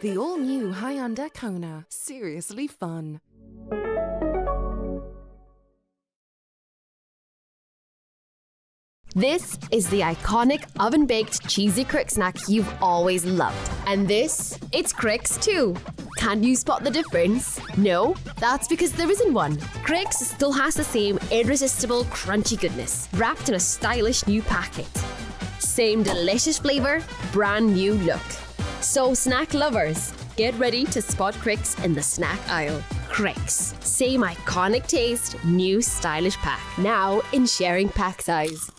The all-new Hyundai Kona. Seriously fun. This is the iconic oven-baked cheesy crick snack you've always loved. And this, it's Cricks too. Can you spot the difference? No? That's because there isn't one. Cricks still has the same irresistible crunchy goodness, wrapped in a stylish new packet. Same delicious flavour, brand new look. So snack lovers, get ready to spot Cricks in the snack aisle. Cricks, same iconic taste, new stylish pack. Now in sharing pack size.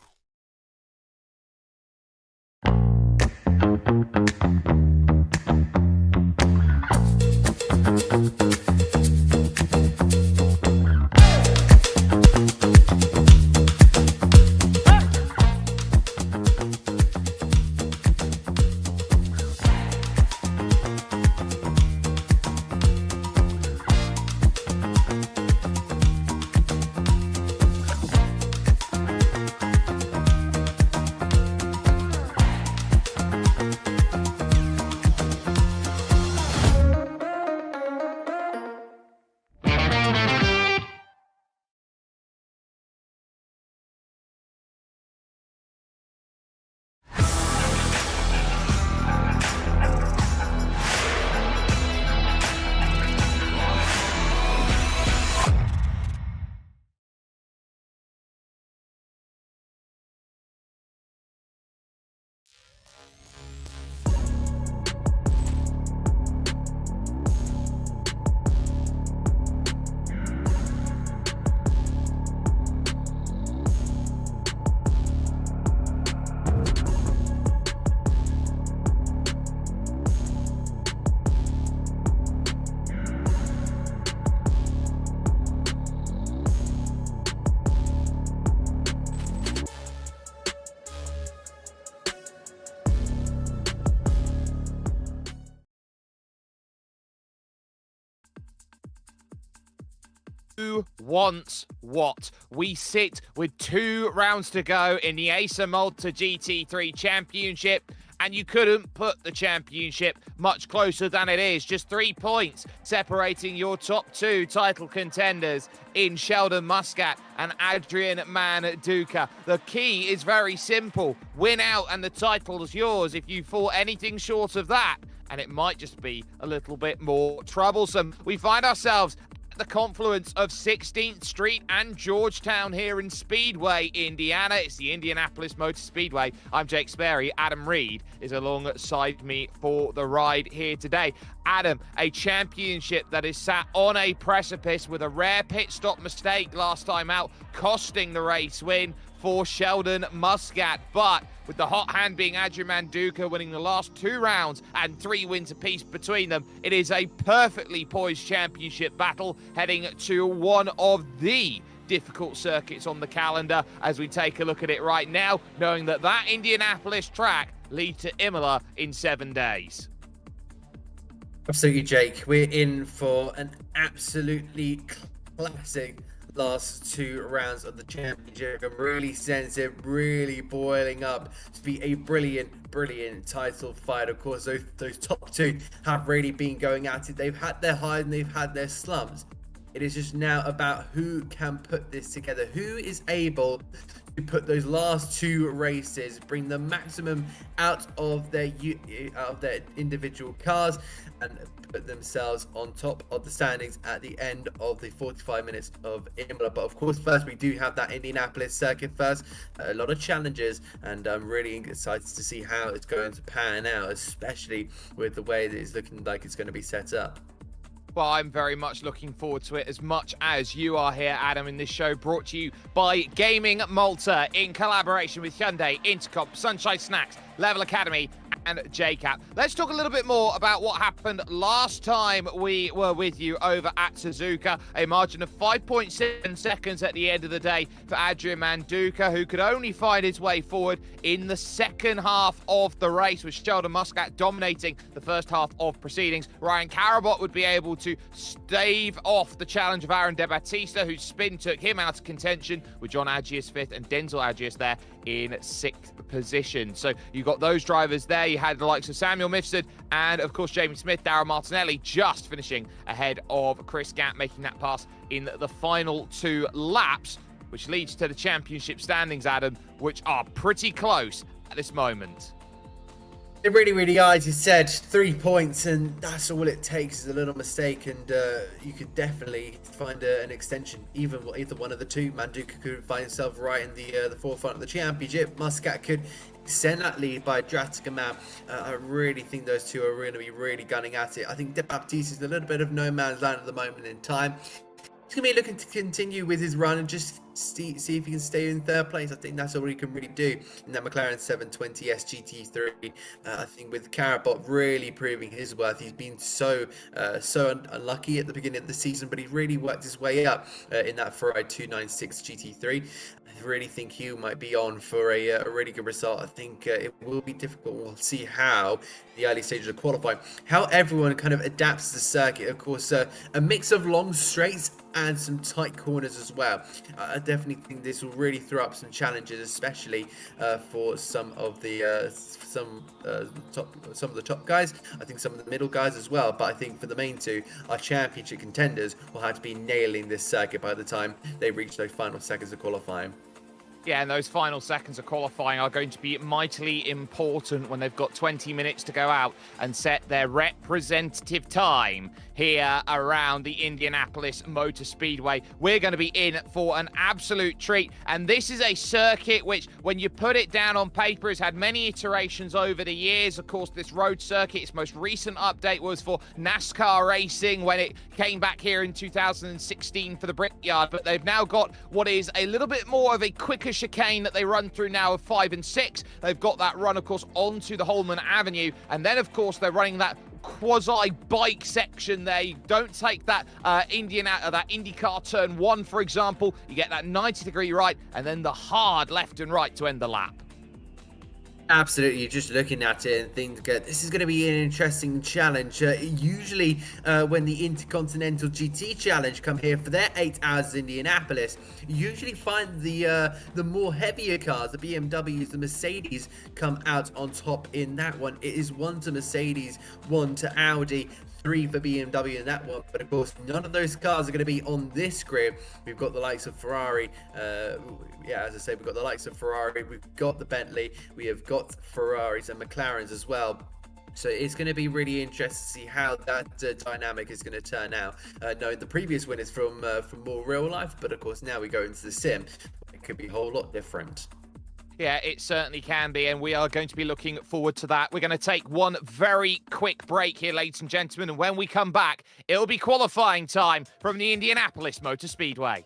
who wants what? We sit with 2 rounds to go in the ACER Malta GT3 Championship, and you couldn't put the championship much closer than it is. Just 3 points separating your top 2 title contenders in Sheldon Muscat and Adrian Manduka. The key is very simple. Win out and the title is yours. If you fall anything short of that, and it might just be a little bit more troublesome. We find ourselves at the confluence of 16th Street and Georgetown here in Speedway, Indiana. It's the Indianapolis Motor Speedway. I'm Jake Sperry. Adam Reed is alongside me for the ride here today. Adam, a championship that is sat on a precipice with a rare pit stop mistake last time out, costing the race win for Sheldon Muscat. But with the hot hand being Adrian Manduka winning the last 2 rounds and 3 wins apiece between them, it is a perfectly poised championship battle heading to one of the difficult circuits on the calendar as we take a look at it right now, knowing that that Indianapolis track leads to Imola in 7 days. Absolutely, Jake. We're in for an absolutely classic last 2 rounds of the championship. I can really sense it really boiling up to be a brilliant title fight. Of course, those top 2 have really been going at it. They've had their highs and they've had their slumps. It is just now about who can put this together, who is able to put those last 2 races, bring the maximum out of their individual cars, and put themselves on top of the standings at the end of the 45 minutes of Imola. But of course, first we do have that Indianapolis circuit first. A lot of challenges, and I'm really excited to see how it's going to pan out, especially with the way that it's looking like it's going to be set up. Well, I'm very much looking forward to it as much as you are here, Adam, in this show brought to you by Gaming Malta in collaboration with Hyundai, Intercom, Sunshine Snacks, Level Academy, and JCap. Let's talk a little bit more about what happened last time we were with you over at Suzuka. A margin of 5.7 seconds at the end of the day for Adrian Manduka, who could only find his way forward in the second half of the race, with Sheldon Muscat dominating the first half of proceedings. Ryan Carabot would be able to stave off the challenge of Aaron De Battista, whose spin took him out of contention, with John Agius 5th and Denzel Agius there in 6th position. So you got those drivers there. You had the likes of Samuel Mifsud and, of course, Jamie Smith, Darryl Martinelli just finishing ahead of Chris Gatt, making that pass in the final 2 laps, which leads to the championship standings, Adam, which are pretty close at this moment. It really are, as you said, 3 points, and that's all it takes is a little mistake, and you could definitely find an extension. Either one of the 2. Manduka could find himself right in the forefront of the championship. Muscat could extend that lead by a drastic amount. I really think those 2 are going to be really gunning at it. I think De Baptiste is a little bit of no man's land at the moment in time. He's going to be looking to continue with his run and just see if he can stay in 3rd place. I think that's all he can really do in that McLaren 720S GT3. I think with Carabot really proving his worth. He's been so unlucky at the beginning of the season, but he really worked his way up in that Ferrari 296 GT3. I really think he might be on for a really good result. I think it will be difficult. We'll see how the early stages of qualifying, how everyone kind of adapts to the circuit. Of course, a mix of long straights and some tight corners as well. I definitely think this will really throw up some challenges, especially for some of the top guys. I think some of the middle guys as well. But I think for the main 2, our championship contenders will have to be nailing this circuit by the time they reach those final seconds of qualifying. Yeah, and those final seconds of qualifying are going to be mightily important when they've got 20 minutes to go out and set their representative time here around the Indianapolis Motor Speedway. We're going to be in for an absolute treat, and this is a circuit which, when you put it down on paper, has had many iterations over the years. Of course, this road circuit, its most recent update was for NASCAR racing when it came back here in 2016 for the Brickyard, but they've now got what is a little bit more of a quicker chicane that they run through now of 5 and 6. They've got that run, of course, onto the Holman Avenue, and then, of course, they're running that quasi-bike section there. You don't take that that IndyCar turn 1, for example. You get that 90-degree right, and then the hard left and right to end the lap. Absolutely, you're just looking at it and think this is going to be an interesting challenge. Usually, when the Intercontinental GT Challenge come here for their 8 hours in Indianapolis, you usually find the more heavier cars, the BMWs, the Mercedes, come out on top in that one. It is 1 to Mercedes, 1 to Audi, 3 for BMW in that one, but of course none of those cars are going to be on this grid. We've got the likes of Ferrari, as I say, we've got the likes of Ferrari, we've got the Bentley, we have got Ferraris and McLarens as well. So it's going to be really interesting to see how that dynamic is going to turn out. Knowing the previous winners from more real life, but of course now we go into the sim, it could be a whole lot different. Yeah, it certainly can be, and we are going to be looking forward to that. We're going to take one very quick break here, ladies and gentlemen, and when we come back, it'll be qualifying time from the Indianapolis Motor Speedway.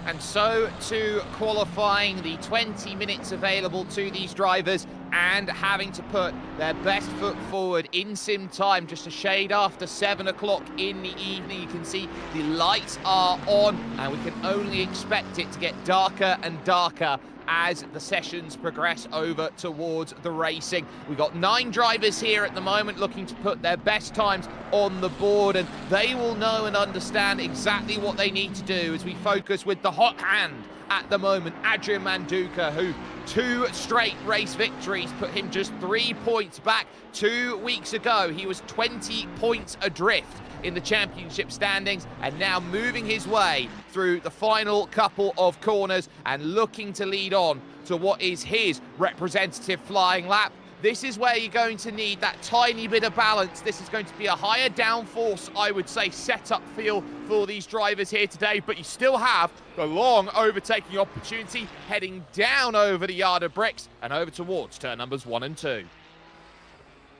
And so to qualifying, the 20 minutes available to these drivers and having to put their best foot forward in sim time just a shade after 7 o'clock in the evening. You can see the lights are on and we can only expect it to get darker and darker as the sessions progress over towards the racing. We've got 9 drivers here at the moment looking to put their best times on the board, and they will know and understand exactly what they need to do as we focus with the hot hand at the moment, Adrian Manduka, who 2 straight race victories put him just 3 points back. 2 weeks ago, he was 20 points adrift in the championship standings, and now moving his way through the final couple of corners and looking to lead on to what is his representative flying lap. This is where you're going to need that tiny bit of balance. This is going to be a higher downforce, I would say, setup feel for these drivers here today, but you still have the long overtaking opportunity heading down over the yard of bricks and over towards turn numbers 1 and 2.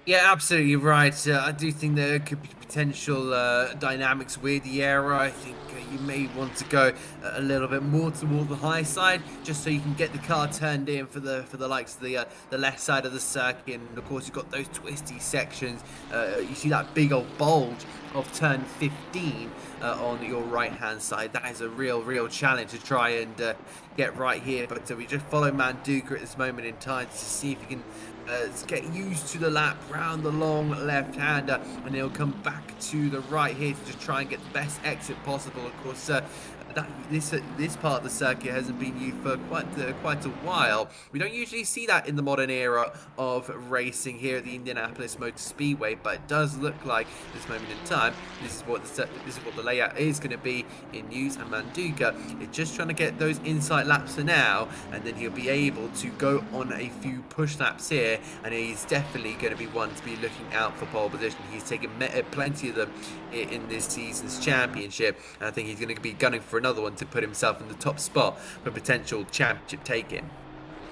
Yeah, absolutely right. I do think there could be potential dynamics with the aero. I think you may want to go a little bit more toward the high side, just so you can get the car turned in for the likes of the left side of the circuit. And of course, you've got those twisty sections. You see that big old bulge of turn 15 on your right-hand side. That is a real challenge to try and get right here. But we just follow Manduka at this moment in time to see if he can get used to the lap round the long left-hander, and he'll come back to the right here to just try and get the best exit possible. Of course, this part of the circuit hasn't been used for quite a while. We don't usually see that in the modern era of racing here at the Indianapolis Motor Speedway, but it does look like at this moment in time this is what the layout is going to be in use. And Manduka is just trying to get those inside laps for now, and then he'll be able to go on a few push laps here, and he's definitely going to be one to be looking out for pole position. He's taken plenty of them in this season's championship, and I think he's going to be gunning for another one to put himself in the top spot for potential championship take-in.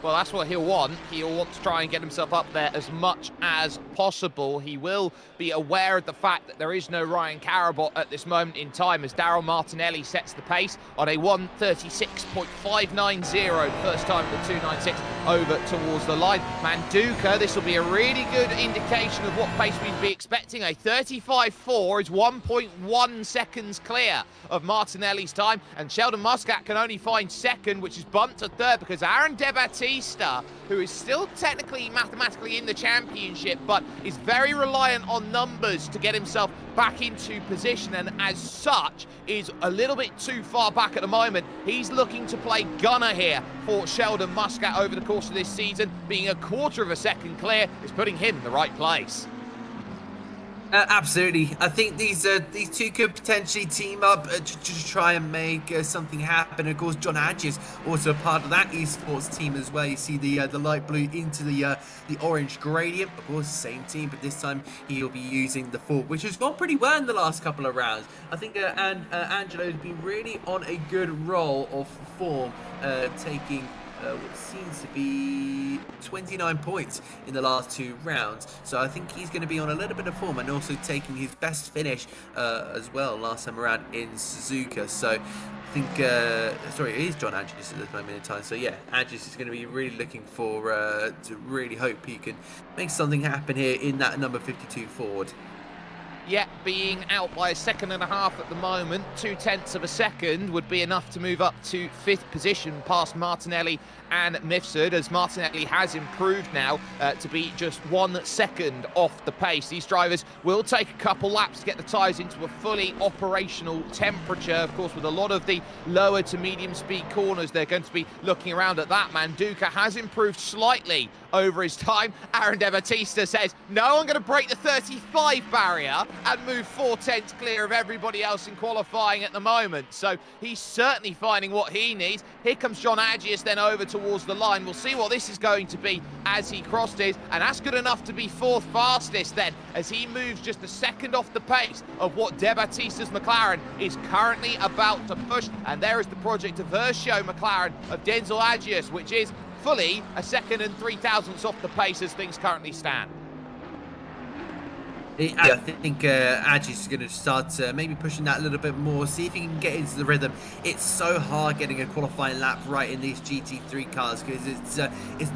Well, that's what he'll want. He'll want to try and get himself up there as much as possible. He will be aware of the fact that there is no Ryan Carabot at this moment in time, as Daryl Martinelli sets the pace on a 1:36.590, first time at the 296 over towards the line. Manduka, this will be a really good indication of what pace we'd be expecting. A 35.4 is 1.1 seconds clear of Martinelli's time, and Sheldon Muscat can only find second, which is bumped to third because Aaron DeBattista, who is still technically mathematically in the championship, but is very reliant on numbers to get himself back into position, and as such is a little bit too far back at the moment. He's looking to play gunner here for Sheldon Muscat over the course of this season. Being a quarter of a second clear is putting him in the right place. Absolutely. I think these two could potentially team up to try and make something happen. Of course, John Adges also a part of that esports team as well. You see the light blue into the orange gradient. Of course, same team, but this time he'll be using the Ford, which has gone pretty well in the last couple of rounds. I think Angelo's been really on a good roll of form, taking what seems to be 29 points in the last two rounds. So I think he's going to be on a little bit of form, and also taking his best finish as well last time around in Suzuka. So I think, sorry, it is John Adges at this moment in time. So yeah, Adges is going to be really looking for, to really hope he can make something happen here in that number 52 Ford. Yeah, being out by a second and a half at the moment, 0.2 of a second would be enough to move up to 5th position past Martinelli and Mifsud, as Martinelli has improved now to be just 1 second off the pace. These drivers will take a couple laps to get the tyres into a fully operational temperature. Of course, with a lot of the lower to medium speed corners, they're going to be looking around at that. Manduka has improved slightly over his time. Aaron DeBattista says, no, I'm going to break the 35 barrier and move 0.4 clear of everybody else in qualifying at the moment. So he's certainly finding what he needs. Here comes John Adges then over towards the line. We'll see what this is going to be as he crosses it, and that's good enough to be 4th fastest then, as he moves just a second off the pace of what DeBattista's McLaren is currently about to push. And there is the project of Hershio McLaren of Denzel Adges, which is fully a second and 0.003 off the pace as things currently stand. I think Adges is going to start maybe pushing that a little bit more, see if he can get into the rhythm. It's so hard getting a qualifying lap right in these GT3 cars, because it's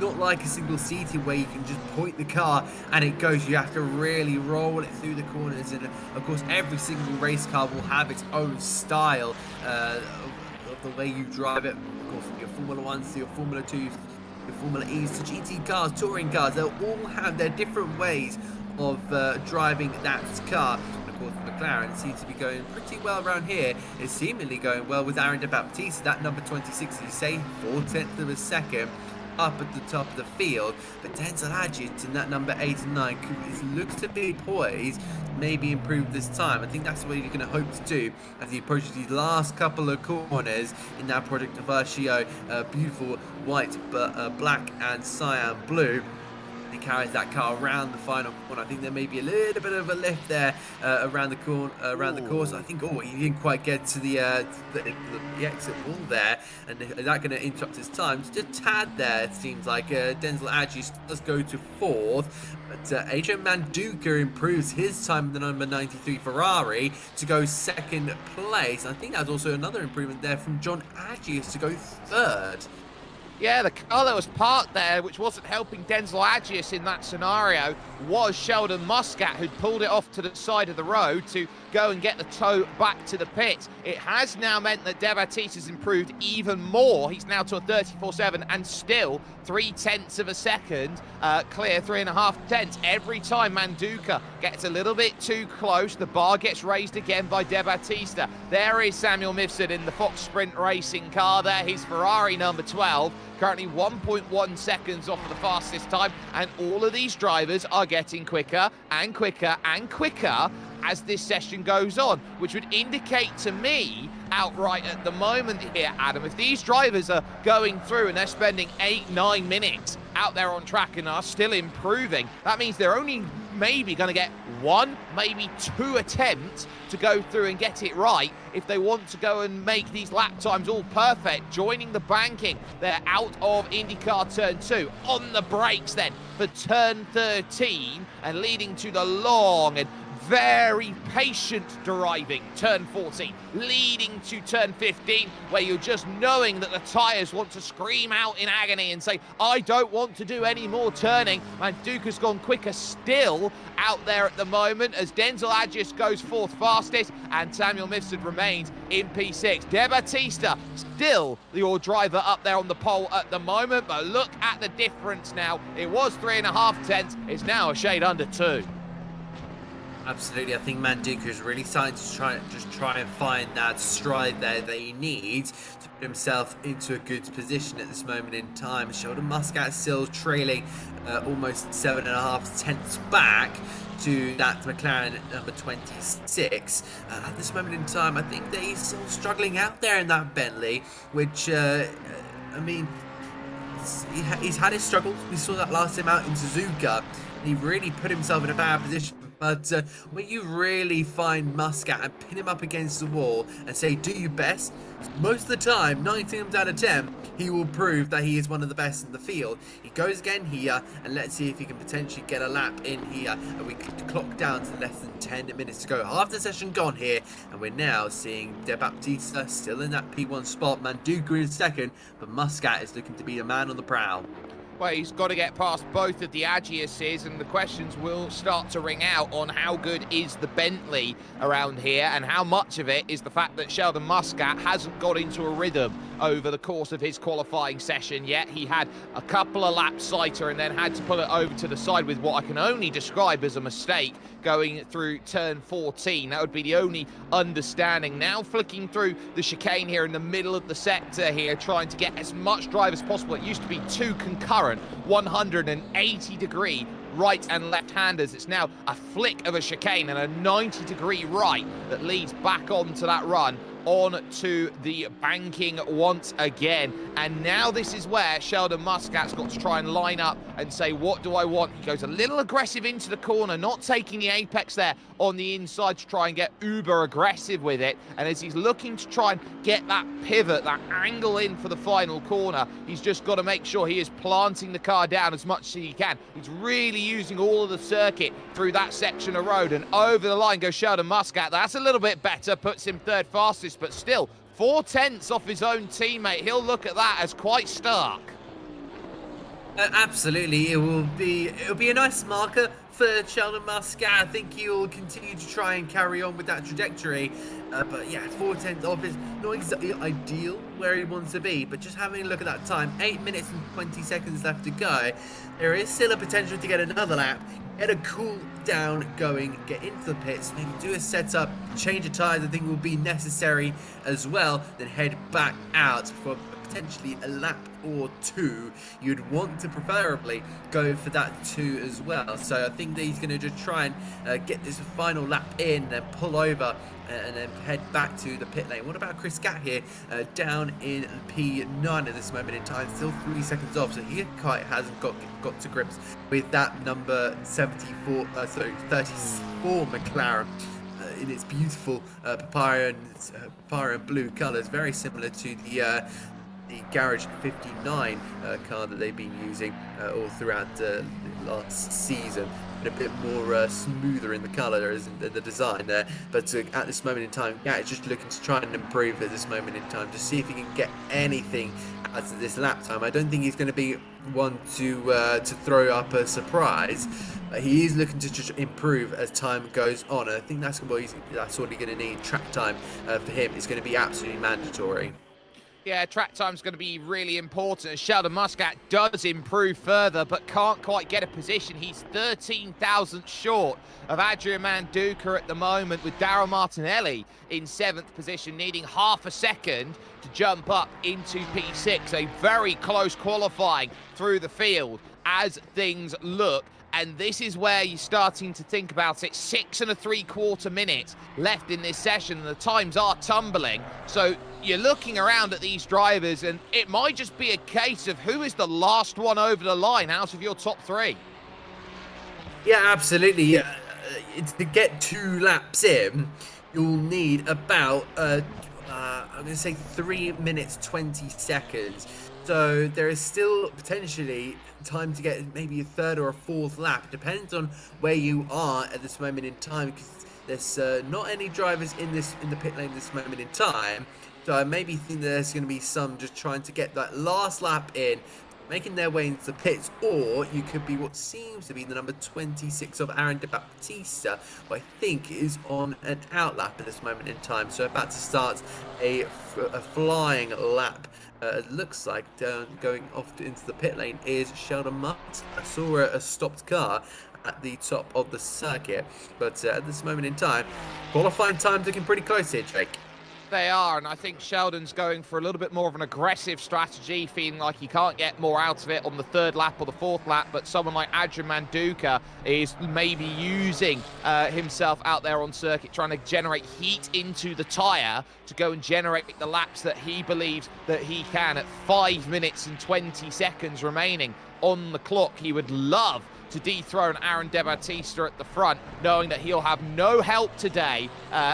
not like a single seating where you can just point the car and it goes. You have to really roll it through the corners, and of course every single race car will have its own style of the way you drive it. Of course, from your Formula 1s to your Formula 2s, your Formula E's to GT cars, touring cars, they'll all have their different ways of driving that car. And of course, McLaren seems to be going pretty well around here. It's seemingly going well with Aaron DeBattista, that number 26, as you say, 0.4 of a second up at the top of the field. But Denzel Adges in that number 8 and 9 looks to be poised, maybe improve this time. I think that's what he's going to hope to do as he approaches these last couple of corners in that project of Hershio. Beautiful white, but black and cyan blue. He carries that car around the final corner. I think there may be a little bit of a lift there around the corner, around the course. I think, he didn't quite get to the exit wall there, and is that going to interrupt his time? Just a tad there, it seems like. Denzel Adges does go to 4th, but Adrian Manduka improves his time in the number 93 Ferrari to go 2nd place. I think that's also another improvement there from John Adges to go 3rd. Yeah, the car that was parked there, which wasn't helping Denzel Agius in that scenario, was Sheldon Muscat, who'd pulled it off to the side of the road to go and get the tow back to the pits. It has now meant that De Baptiste has improved even more. He's now to a 34.7 and still 0.3 of a second clear, 3.5 tenths. Every time Manduca gets a little bit too close, the bar gets raised again by De Battista. There is Samuel Mifsud in the Fox Sprint Racing car there, his Ferrari number 12. Currently 1.1 seconds off of the fastest time, and all of these drivers are getting quicker and quicker and quicker as this session goes on, which would indicate to me outright at the moment here, Adam, if these drivers are going through and they're spending 8-9 minutes out there on track and are still improving, that means they're only maybe going to get 1, maybe 2 attempts to go through and get it right if they want to go and make these lap times all perfect. Joining the banking, they're out of IndyCar turn 2, on the brakes then for turn 13 and leading to the long and very patient driving turn 14, leading to turn 15, where you're just knowing that the tyres want to scream out in agony and say, I don't want to do any more turning. Manduca's gone quicker still out there at the moment as Denzel Agius goes 4th fastest and Samuel Mifsud remains in P6. De Battista still your driver up there on the pole at the moment, but look at the difference now. It was 3.5 tenths, it's now a shade under 2. Absolutely, I think Manduca is really starting to try and find that stride there that he needs to put himself into a good position at this moment in time. Sheldon Muscat still trailing almost 7.5 tenths back to that McLaren at number 26. At this moment in time, I think that he's still struggling out there in that Bentley, which, I mean, he's had his struggles. We saw that last time out in Suzuka. He really put himself in a bad position. But when you really find Muscat and pin him up against the wall and say, do your best, most of the time, 9 times out of 10, he will prove that he is one of the best in the field. He goes again here, and let's see if he can potentially get a lap in here. And we clock down to less than 10 minutes to go. Half the session gone here, and we're now seeing De Baptista still in that P1 spot. Manduca in second, but Muscat is looking to be the man on the prowl. Well, he's got to get past both of the Agiuses, and the questions will start to ring out on how good is the Bentley around here and how much of it is the fact that Sheldon Muscat hasn't got into a rhythm over the course of his qualifying session yet. He had a couple of laps sighter and then had to pull it over to the side with what I can only describe as a mistake going through turn 14. That would be the only understanding. Now flicking through the chicane here in the middle of the sector here, trying to get as much drive as possible. It used to be 2 concurrent 180-degree right and left-handers. It's now a flick of a chicane and a 90-degree right that leads back onto that run on to the banking once again. And now this is where Sheldon Muscat's got to try and line up and say, what do I want? He goes a little aggressive into the corner, not taking the apex there on the inside to try and get uber aggressive with it. And as he's looking to try and get that pivot, that angle in for the final corner, he's just got to make sure he is planting the car down as much as he can. He's really using all of the circuit through that section of road, and over the line goes Sheldon Muscat. That's a little bit better, puts him 3rd fastest, but still 4 tenths off his own teammate. He'll look at that as quite stark. Absolutely, it'll be a nice marker for Sheldon Muscat. I think he'll continue to try and carry on with that trajectory. But yeah, 4 tenths off is not exactly ideal where he wants to be, but just having a look at that time, 8 minutes and 20 seconds left to go. There is still a potential to get another lap, get a cool down going, get into the pits, maybe do a setup, change of tyres I think will be necessary as well, then head back out for potentially a lap or 2. You'd want to preferably go for that 2 as well. So I think that he's going to just try and get this final lap in, then pull over and then head back to the pit lane. What about Chris Gatt here, down in P9 at this moment in time, still 3 seconds off, so he quite hasn't got to grips with that number 34 McLaren in its beautiful papaya and blue colours, very similar to the the Garage 59 car that they've been using all throughout the last season. A bit more smoother in the colour in the design there, but at this moment in time, yeah, it's just looking to try and improve at this moment in time to see if he can get anything out of this lap time. I don't think he's going to be one to throw up a surprise. He is looking to just improve as time goes on, and I think that's what that's all he's going to need. Track time for him is going to be absolutely mandatory. Yeah, track time's going to be really important as Sheldon Muscat does improve further, but can't quite get a position. He's 13 thousandths short of Adrian Manduca at the moment, with Daryl Martinelli in 7th position, needing half a second to jump up into P6. A very close qualifying through the field as things look. And this is where you're starting to think about it. 6 3/4 minutes left in this session, and the times are tumbling. So you're looking around at these drivers, and it might just be a case of who is the last one over the line out of your top 3. Yeah, absolutely. To get 2 laps in, you'll need about, I'm going to say 3 minutes, 20 seconds. So there is still potentially time to get maybe a 3rd or a 4th lap. It depends on where you are at this moment in time, because there's not any drivers in the pit lane this moment in time. So I maybe think there's going to be some just trying to get that last lap in, making their way into the pits, or you could be what seems to be the number 26 of Aaron De Baptista, who I think is on an out lap at this moment in time. So about to start a flying lap. It looks like going off into the pit lane is Sheldon Muscat. I saw a stopped car at the top of the circuit, but at this moment in time, qualifying time's looking pretty close here, Jake. They are, and I think Sheldon's going for a little bit more of an aggressive strategy, feeling like he can't get more out of it on the 3rd lap or the 4th lap, but someone like Adrian Manduca is maybe using himself out there on circuit, trying to generate heat into the tyre to go and generate the laps that he believes that he can. At 5 minutes and 20 seconds remaining on the clock, he would love to dethrone Aaron De Baptista at the front, knowing that he'll have no help today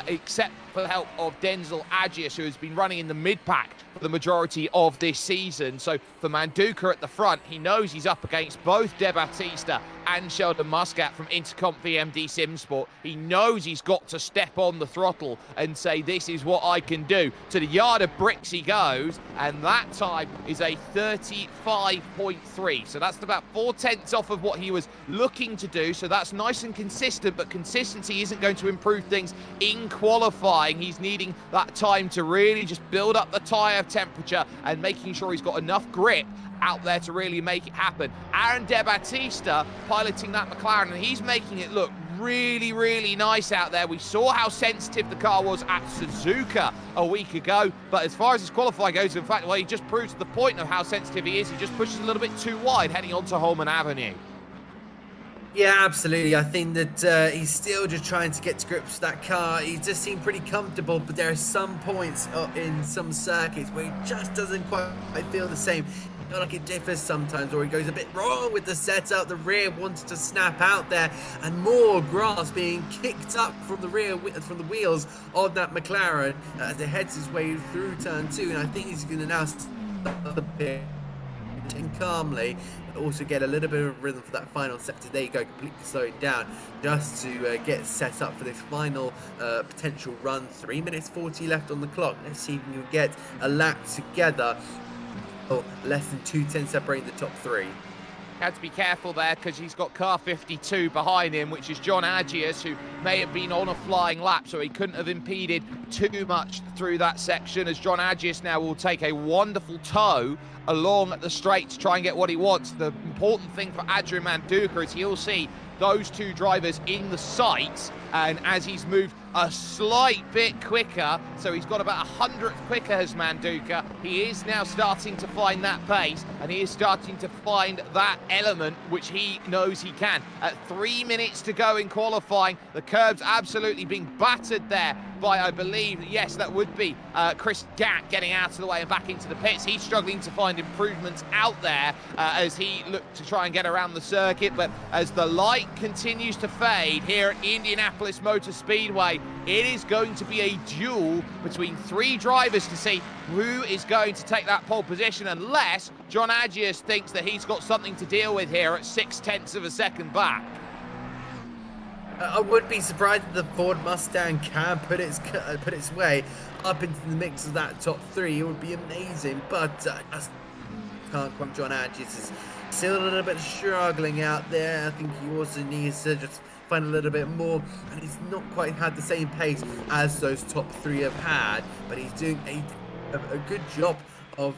except for the help of Denzel Agius, who has been running in the mid-pack for the majority of this season. So for Manduca at the front, he knows he's up against both De Baptista and Sheldon Muscat from Intercomp VMD Simsport. He knows he's got to step on the throttle and say, this is what I can do. To the yard of bricks he goes, and that time is a 35.3. So that's about 4/10 off of what he was looking to do. So that's nice and consistent, but consistency isn't going to improve things in qualifying. He's needing that time to really just build up the tyre temperature and making sure he's got enough grip out there to really make it happen. Aaron De Baptista piloting that McLaren, and he's making it look really, really nice out there. We saw how sensitive the car was at Suzuka a week ago, but as far as his qualifying goes, in fact, well, he just proves the point of how sensitive he is. He just pushes a little bit too wide heading onto Holman Avenue. Yeah, absolutely. I think that he's still just trying to get to grips with that car. He just seemed pretty comfortable, but there are some points in some circuits where he just doesn't quite feel the same. I feel like it differs sometimes, or he goes a bit wrong with the setup. The rear wants to snap out there, and more grass being kicked up from the rear, from the wheels of that McLaren as it heads his way through turn 2. And I think he's going to now stop the pit and calmly, but also get a little bit of rhythm for that final sector. There you go, completely slowing down just to get set up for this final potential run. 3 minutes 40 left on the clock. Let's see if we can get a lap together. Oh, less than 2:10 separating the top 3. Had to be careful there because he's got car 52 behind him, which is John Agius, who may have been on a flying lap, so he couldn't have impeded too much through that section, as John Agius now will take a wonderful tow along the straight to try and get what he wants. The important thing for Adrian Manduca is he'll see those two drivers in the sights, and as he's moved a slight bit quicker, so he's got about 100th quicker as Manduca, he is now starting to find that pace, and he is starting to find that element which he knows he can. At 3 minutes to go in qualifying, the curb's absolutely being battered there by, I believe, yes, that would be Chris Gatt getting out of the way and back into the pits. He's struggling to find improvements out there as he looked to try and get around the circuit, but as the light continues to fade here at Indianapolis Indianapolis Motor Speedway. It is going to be a duel between 3 drivers to see who is going to take that pole position, unless John Agius thinks that he's got something to deal with here at 0.6 of a second back. I would be surprised if the Ford Mustang can put its way up into the mix of that top 3. It would be amazing, but I can't quite. John Agius is still a little bit struggling out there. I think he also needs to just find a little bit more, and he's not quite had the same pace as those top 3 have had, but he's doing a good job of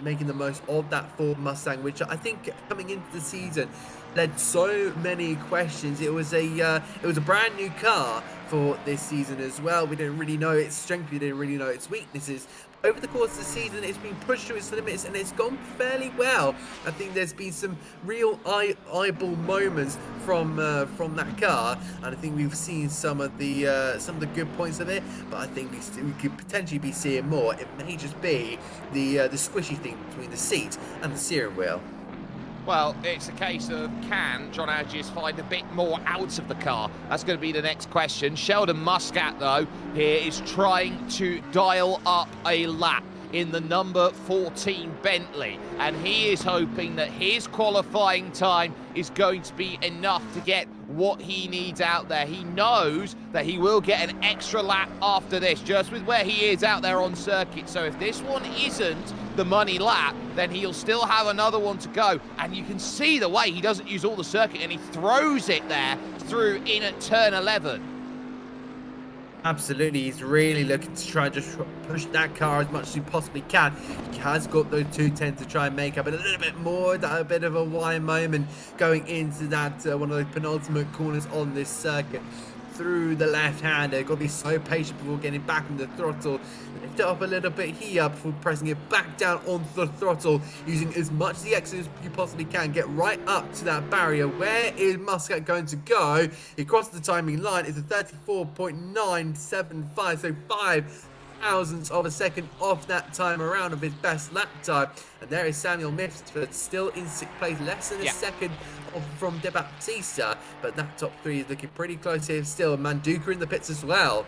making the most of that Ford Mustang, which I think coming into the season led so many questions. It was a brand new car for this season as well. We didn't really know its strength, we didn't really know its weaknesses. Over the course of the season, it's been pushed to its limits, and it's gone fairly well. I think there's been some real eyeball moments from that car, and I think we've seen some of the good points of it. But I think we could potentially be seeing more. It may just be the squishy thing between the seat and the steering wheel. Well, it's a case of, can John Agius find a bit more out of the car? That's going to be the next question. Sheldon Muscat, though, here is trying to dial up a lap in the number 14 Bentley, and he is hoping that his qualifying time is going to be enough to get what he needs out there. He knows that he will get an extra lap after this, just with where he is out there on circuit. So if this one isn't the money lap, then he'll still have another one to go. And you can see the way he doesn't use all the circuit, and he throws it there through in at turn 11. Absolutely, he's really looking to try and just push that car as much as he possibly can. He has got those 210s to try and make up a little bit more, a bit of a why moment going into that one of those penultimate corners on this circuit. Through the left-hander, got to be so patient before getting back on the throttle. Lift it up a little bit here before pressing it back down onto the throttle, using as much of the exit as you possibly can. Get right up to that barrier. Where is Muscat going to go? He crossed the timing line. It's a 34.975, so 5 thousandths of a second off that time around of his best lap time. And there is Samuel Mifsud still in 6th place, less than a second off from De Baptista, but that top 3 is looking pretty close here still. Manduka in the pits as well.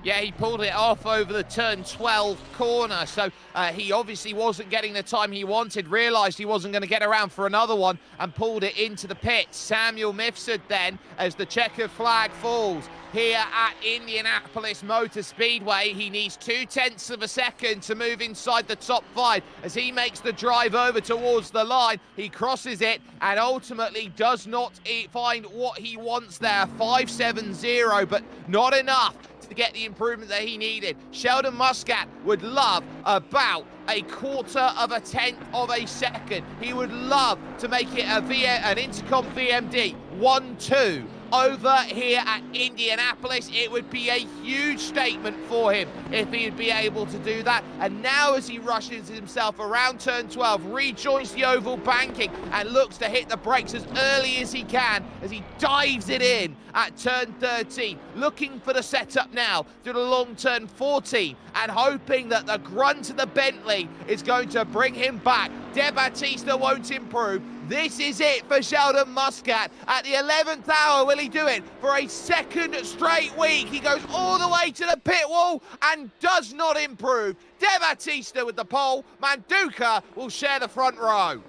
Yeah, he pulled it off over the turn 12 corner, so he obviously wasn't getting the time he wanted, realised he wasn't going to get around for another one, and pulled it into the pits. Samuel Mifsud then, as the checkered flag falls, here at Indianapolis Motor Speedway, he needs 0.2 of a second to move inside the top 5. As he makes the drive over towards the line, he crosses it and ultimately does not find what he wants there. 5.70, but not enough to get the improvement that he needed. Sheldon Muscat would love about 0.25 of a second. He would love to make it an Intercom VMD 1-2 over here at Indianapolis. It would be a huge statement for him if he'd be able to do that. And now as he rushes himself around turn 12, rejoins the oval banking and looks to hit the brakes as early as he can as he dives it in at turn 13, looking for the setup now through the long turn 14 and hoping that the grunt of the Bentley is going to bring him back. De Baptista won't improve. This is it for Sheldon Muscat. At the 11th hour, will he do it for a second straight week? He goes all the way to the pit wall and does not improve. De Baptista with the pole. Manduka will share the front row.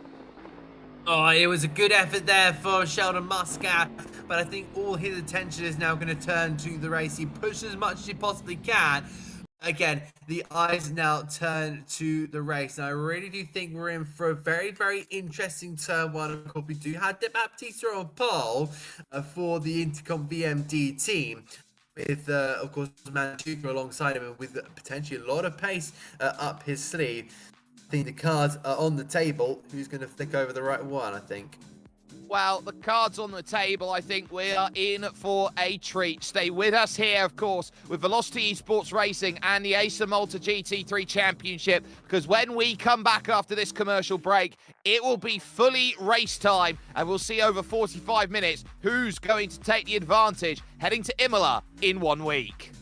Oh, it was a good effort there for Sheldon Muscat, but I think all his attention is now going to turn to the race. He pushed as much as he possibly can. Again, the eyes now turn to the race, and I really do think we're in for a very, very interesting turn 1. Of course, we do have De Baptista on pole for the Intercom VMD team, with, of course, Manduka alongside him, and with potentially a lot of pace up his sleeve. I think the cards are on the table. Who's going to flick over the right one, I think? Well, the cards on the table, I think we are in for a treat. Stay with us here, of course, with Velocity Esports Racing and the ACER Malta GT3 Championship, because when we come back after this commercial break, it will be fully race time, and we'll see over 45 minutes who's going to take the advantage heading to Imola in 1 week.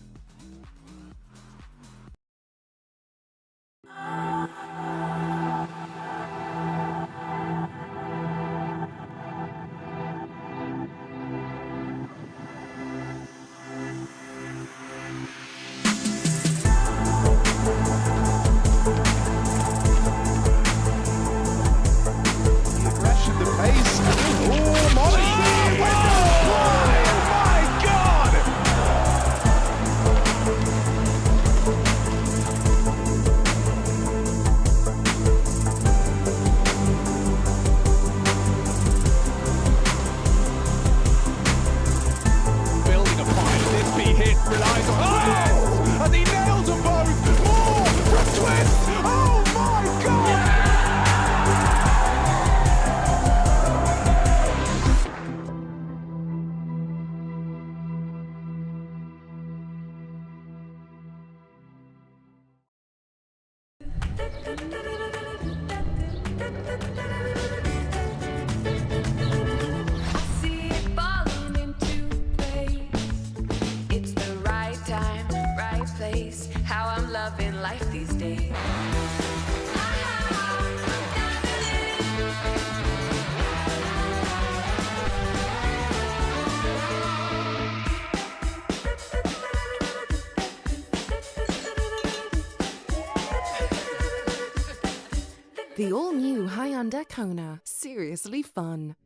The all-new Hyundai Kona. Seriously fun.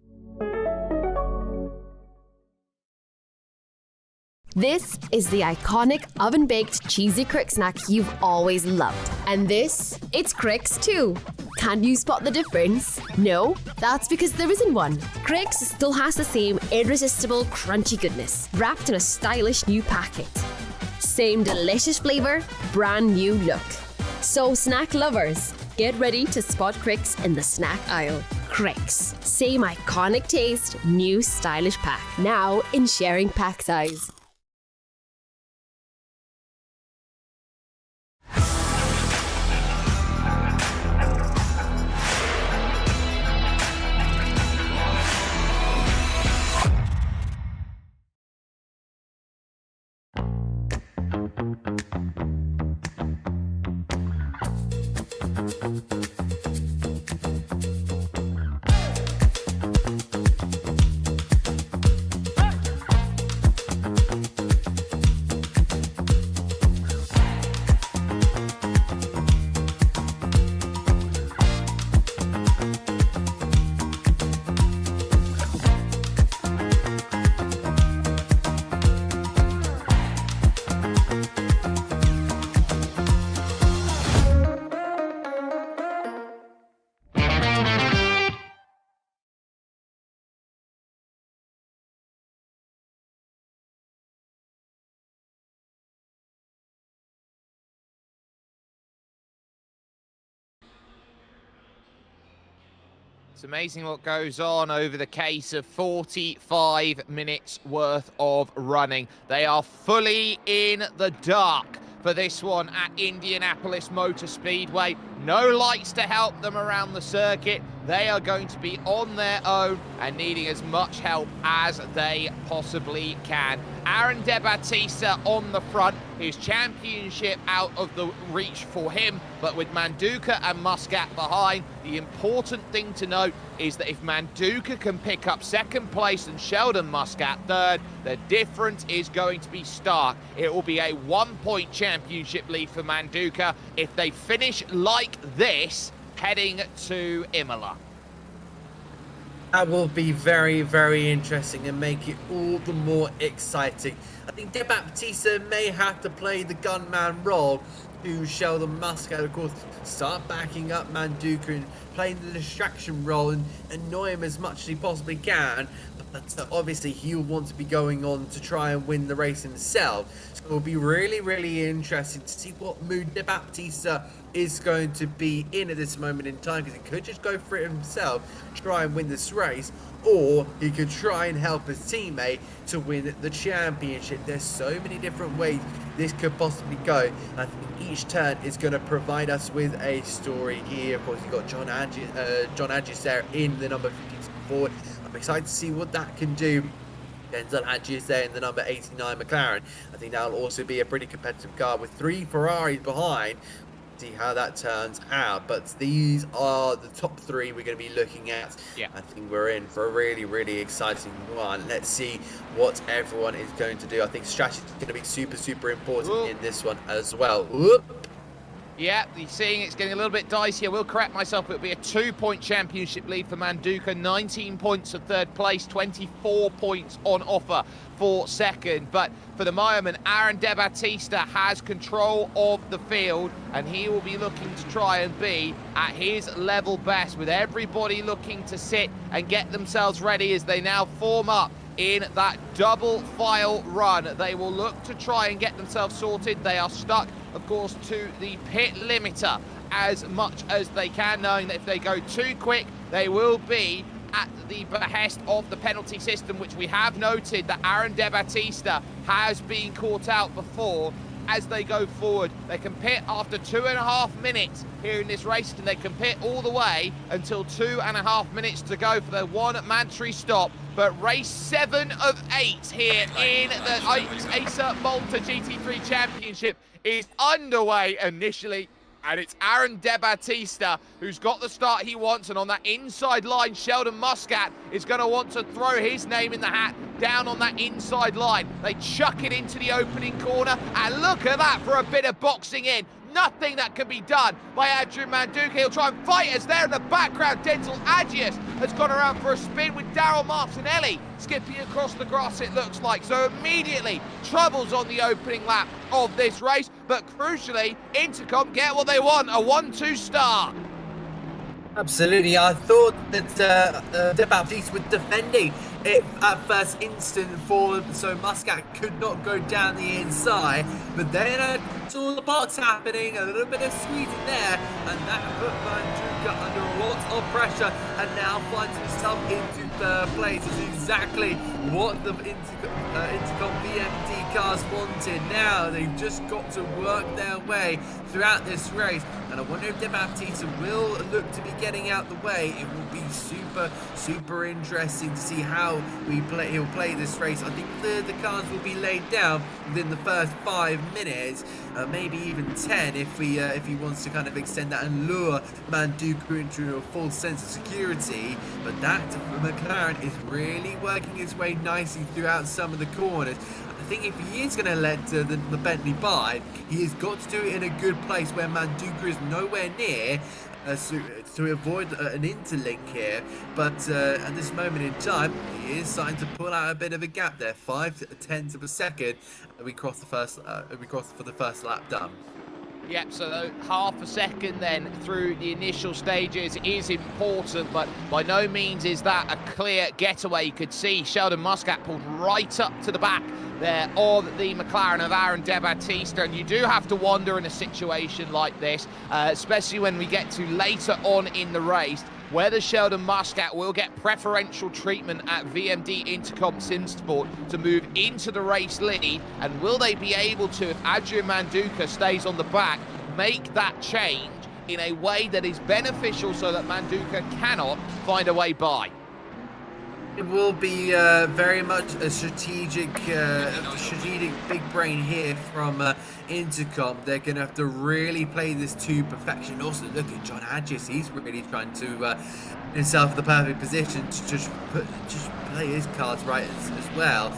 This is the iconic oven-baked cheesy crick snack you've always loved. And this, it's Cricks too. Can you spot the difference? No? That's because there isn't one. Cricks still has the same irresistible crunchy goodness, wrapped in a stylish new packet. Same delicious flavour, brand new look. So snack lovers, get ready to spot Cricks in the snack aisle. Cricks, same iconic taste, new stylish pack. Now in sharing pack size. It's amazing what goes on over the case of 45 minutes worth of running. They are fully in the dark for this one at Indianapolis Motor Speedway. No lights to help them around the circuit. They are going to be on their own and needing as much help as they possibly can. Aaron De Battista on the front, his championship out of the reach for him, but with Manduka and Muscat behind, the important thing to note is that if Manduka can pick up second place and Sheldon Muscat third, the difference is going to be stark. It will be a 1-point championship lead for Manduka if they finish like this heading to Imola. That will be very, very interesting and make it all the more exciting. I think De Battista may have to play the gunman role to Sheldon Muscat, of course, start backing up Manduka and playing the distraction role and annoy him as much as he possibly can. But obviously he'll want to be going on to try and win the race himself. So it'll be really, really interesting to see what mood De Battista is going to be in at this moment in time, because he could just go for it himself, try and win this race, or he could try and help his teammate to win the championship. There's so many different ways this could possibly go. I think each turn is going to provide us with a story here. Of course, you've got John Adgis there in the number 52 Ford. I'm excited to see what that can do. Denzel Adgis there in the number 89 McLaren. I think that'll also be a pretty competitive car with 3 Ferraris behind. See how that turns out, but these are the top 3 we're going to be looking at. Yeah, I think we're in for a really, really exciting one. Let's see what everyone is going to do. I think strategy is going to be super, super important in this one as well. Whoop. Yeah, you're seeing it's getting a little bit dicey. I will correct myself. It'll be a 2-point championship lead for Manduka, 19 points of third place, 24 points on offer for second. But for the moment, Aaron De Battista has control of the field, and he will be looking to try and be at his level best, with everybody looking to sit and get themselves ready as they now form up in that double file run. They will look to try and get themselves sorted. They are stuck, of course, to the pit limiter as much as they can, knowing that if they go too quick, they will be at the behest of the penalty system, which we have noted that Aaron De Battista has been caught out before. As they go forward, they can pit after 2.5 minutes here in this race, and they can pit all the way until 2.5 minutes to go for their one mandatory stop. But race 7 of 8 here in the ACER Malta GT3 Championship is underway initially. And it's Aaron De Battista who's got the start he wants, and on that inside line, Sheldon Muscat is going to want to throw his name in the hat down on that inside line. They chuck it into the opening corner, and look at that for a bit of boxing in. nothing that can be done by Adrian Manduka. He'll try and fight us there in the background. Denzel Agius has gone around for a spin with Daryl Martinelli skipping across the grass, it looks like. So immediately, troubles on the opening lap of this race. But crucially, Intercom get what they want, a 1-2 start. Absolutely, I thought that De Baptiste was defending it at first instant for so Muscat could not go down the inside, but then saw the box happening, a little bit of squeezing there, and that put Manduka under a lot of pressure, and now finds himself into third place. Is exactly what the Intercom VMD cars wanted. Now they've just got to work their way throughout this race, and I wonder if De Baptiste will look to be getting out the way. It will be super interesting to see how he'll play this race. I think the cars will be laid down within the first 5 minutes, maybe even 10 if he wants to kind of extend that and lure Manduka into a false sense of security. But that McLaren is really working its way nicely throughout some of the corners. I think if he is going to let the Bentley by, he has got to do it in a good place where Manduka is nowhere near, to avoid an interlink here. But at this moment in time, he is starting to pull out a bit of a gap there, 0.5 of a second. We cross for the first lap done. Yep, so half a second then through the initial stages is important, but by no means is that a clear getaway. You could see Sheldon Muscat pulled right up to the back there of the McLaren of Aaron De Baptiste, and you do have to wonder in a situation like this, especially when we get to later on in the race, whether Sheldon Muscat will get preferential treatment at VMD Intercom SimSport to move into the race lead, and will they be able to, if Adrian Manduka stays on the back, make that change in a way that is beneficial so that Manduka cannot find a way by. It will be very much a strategic big brain here from Intercom. They're going to have to really play this to perfection. Also, look at John Agius. He's really trying to himself in the perfect position to just play his cards right as well.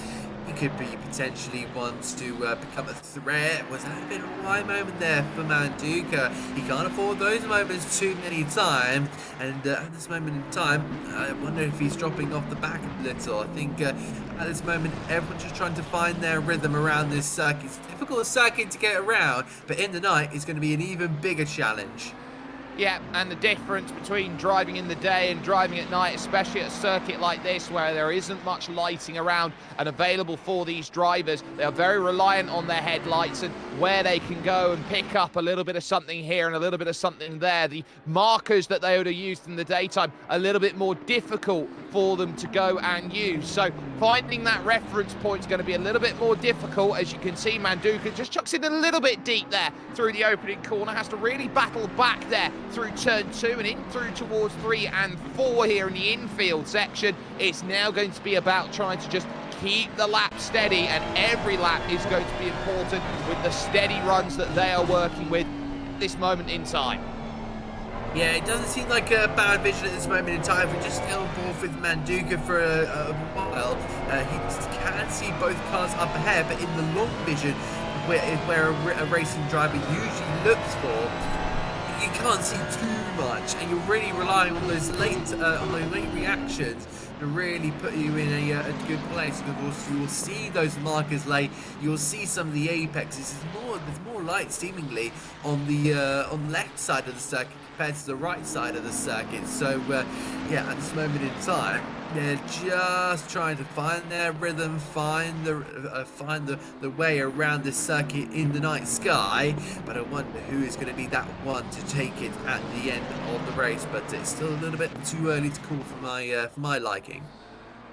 He could be potentially wants to become a threat. Was that a bit of a wide moment there for Manduka? He can't afford those moments too many times. And at this moment in time, I wonder if he's dropping off the back a little. I think at this moment, everyone's just trying to find their rhythm around this circuit. It's a difficult circuit to get around, but in the night, it's going to be an even bigger challenge. Yeah, and the difference between driving in the day and driving at night, especially at a circuit like this where there isn't much lighting around and available for these drivers, they are very reliant on their headlights and where they can go and pick up a little bit of something here and a little bit of something there. The markers that they would have used in the daytime, a little bit more difficult for them to go and use. So finding that reference point is going to be a little bit more difficult. As you can see, Manduka just chucks in a little bit deep there through the opening corner, has to really battle back there through turn 2 and in through towards 3 and 4 here in the infield section. It's now going to be about trying to just keep the lap steady, and every lap is going to be important with the steady runs that they are working with at this moment in time. Yeah, it doesn't seem like a bad vision at this moment in time. If we just still off with Manduka for a while, he can see both cars up ahead, but in the long vision, where a racing driver usually looks for, you can't see too much, and you're really relying on those late reactions to really put you in a good place. Of course, you will see those markers late. You'll see some of the apexes. There's more light seemingly on the left side of the circuit compared to the right side of the circuit. So yeah, at this moment in time, they're just trying to find their rhythm, find the way around this circuit in the night sky. But I wonder who is going to be that one to take it at the end of the race. But it's still a little bit too early to call for my liking.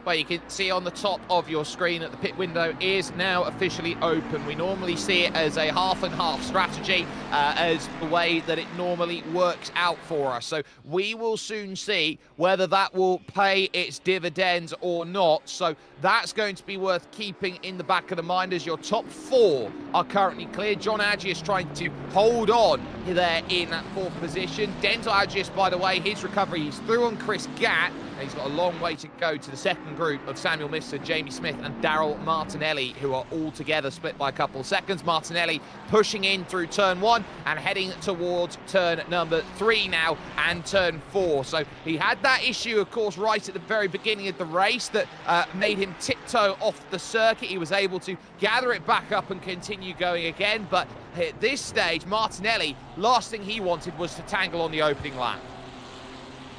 Well, you can see on the top of your screen that the pit window is now officially open. We normally see it as a half and half strategy, as the way that it normally works out for us. So we will soon see whether that will pay its dividends or not. So that's going to be worth keeping in the back of the mind, as your top 4 are currently clear. John Agius trying to hold on there in that 4th position. Denzel Agius, by the way, his recovery, he's through on Chris Gatt. He's got a long way to go to the second group of Samuel Mister, Jamie Smith and Daryl Martinelli, who are all together split by a couple of seconds. Martinelli pushing in through turn 1. 1 and heading towards turn number 3 now and turn 4. So he had that issue, of course, right at the very beginning of the race that made him tiptoe off the circuit. He was able to gather it back up and continue going again, but at this stage, Martinelli, last thing he wanted was to tangle on the opening lap.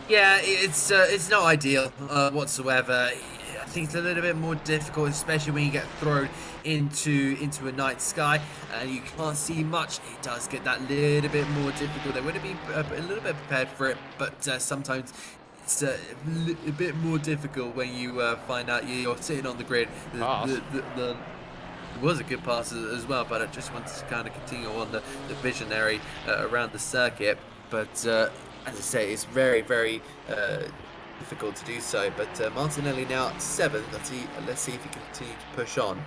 Yeah, it's not ideal whatsoever. I think it's a little bit more difficult, especially when you get thrown into a night sky and you can't see much. It does get that little bit more difficult. They would have been a little bit prepared for it, but sometimes it's a bit more difficult when you find out you're sitting on the grid. It was a good pass as well, but I just wanted to kind of continue on the visionary around the circuit. But as I say, it's very, very difficult to do so. But Martinelli now at 7th. Let's see if he can continue to push on.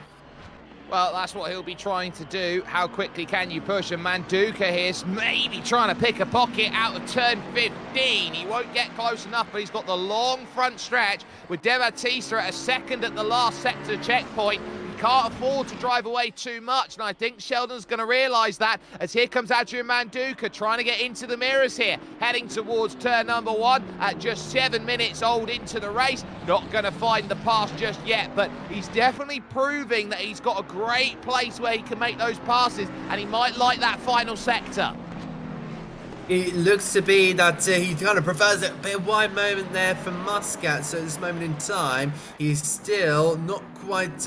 Well, that's what he'll be trying to do. How quickly can you push? And Manduka here's maybe trying to pick a pocket out of turn 15. He won't get close enough, but he's got the long front stretch with Devatista at a second at the last sector checkpoint. Can't afford to drive away too much, and I think Sheldon's going to realise that as here comes Adrian Manduka trying to get into the mirrors here, heading towards turn number 1 at just 7 minutes old into the race. Not going to find the pass just yet, but he's definitely proving that he's got a great place where he can make those passes, and he might like that final sector. It looks to be that he kind of prefers a bit of wide moment there for Muscat. So at this moment in time, he's still not quite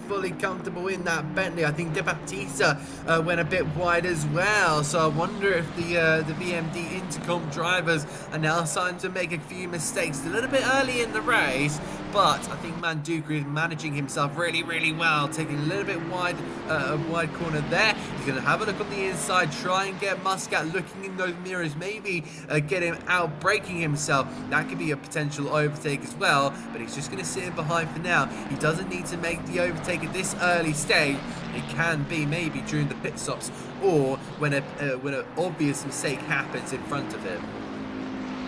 fully comfortable in that Bentley. I think De Baptista went a bit wide as well. So I wonder if the VMD Intercom drivers are now starting to make a few mistakes a little bit early in the race. But I think Manduka is managing himself really, really well, taking a little bit wide corner there. He's going to have a look on the inside, try and get Muscat looking in those mirrors, maybe get him out braking himself. That could be a potential overtake as well, but he's just going to sit in behind for now. He doesn't need to make the overtake at this early stage. It can be maybe during the pit stops or when an obvious mistake happens in front of him.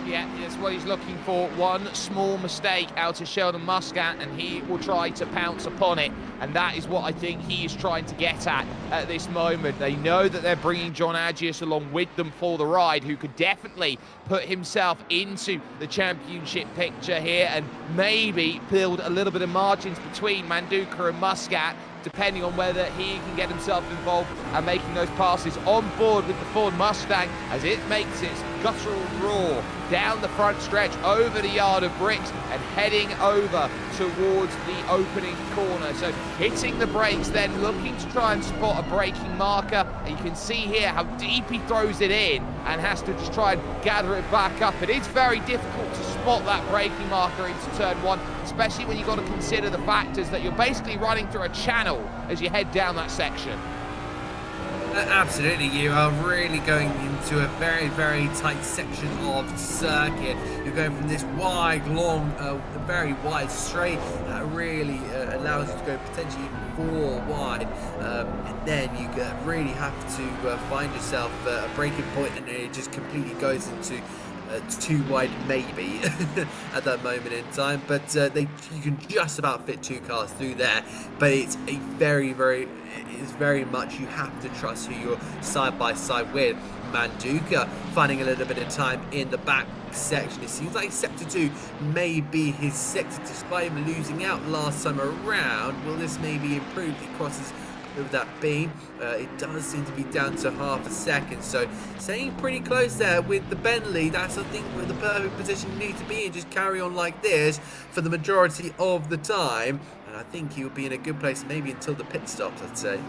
Yeah, that's what he's looking for. One small mistake out of Sheldon Muscat and he will try to pounce upon it. And that is what I think he is trying to get at this moment. They know that they're bringing John Agius along with them for the ride, who could definitely put himself into the championship picture here and maybe build a little bit of margins between Manduka and Muscat, depending on whether he can get himself involved and making those passes on board with the Ford Mustang as it makes its guttural roar down the front stretch over the yard of bricks and heading over towards the opening corner. So hitting the brakes, then looking to try and spot a braking marker. And you can see here how deep he throws it in and has to just try and gather it back up. It is very difficult to spot that braking marker into turn 1, especially when you've got to consider the factors that you're basically running through a channel as you head down that section. Absolutely, you are really going into a very, very tight section of circuit. You're going from this wide, long, very wide straight that really allows you to go potentially even 4 wide. And then you really have to find yourself a braking point, and it just completely goes into too wide maybe at that moment in time, but you can just about fit 2 cars through there. But it's a very much you have to trust who you're side by side with. Manduka finding a little bit of time in the back section. It seems like sector 2 may be his sector despite him losing out last time around. Will this maybe improve? He crosses over that beam. It does seem to be down to half a second, so staying pretty close there with the Bentley. That's I think the perfect position you need to be in. Just carry on like this for the majority of the time, and I think he'll be in a good place maybe until the pit stops, I'd say.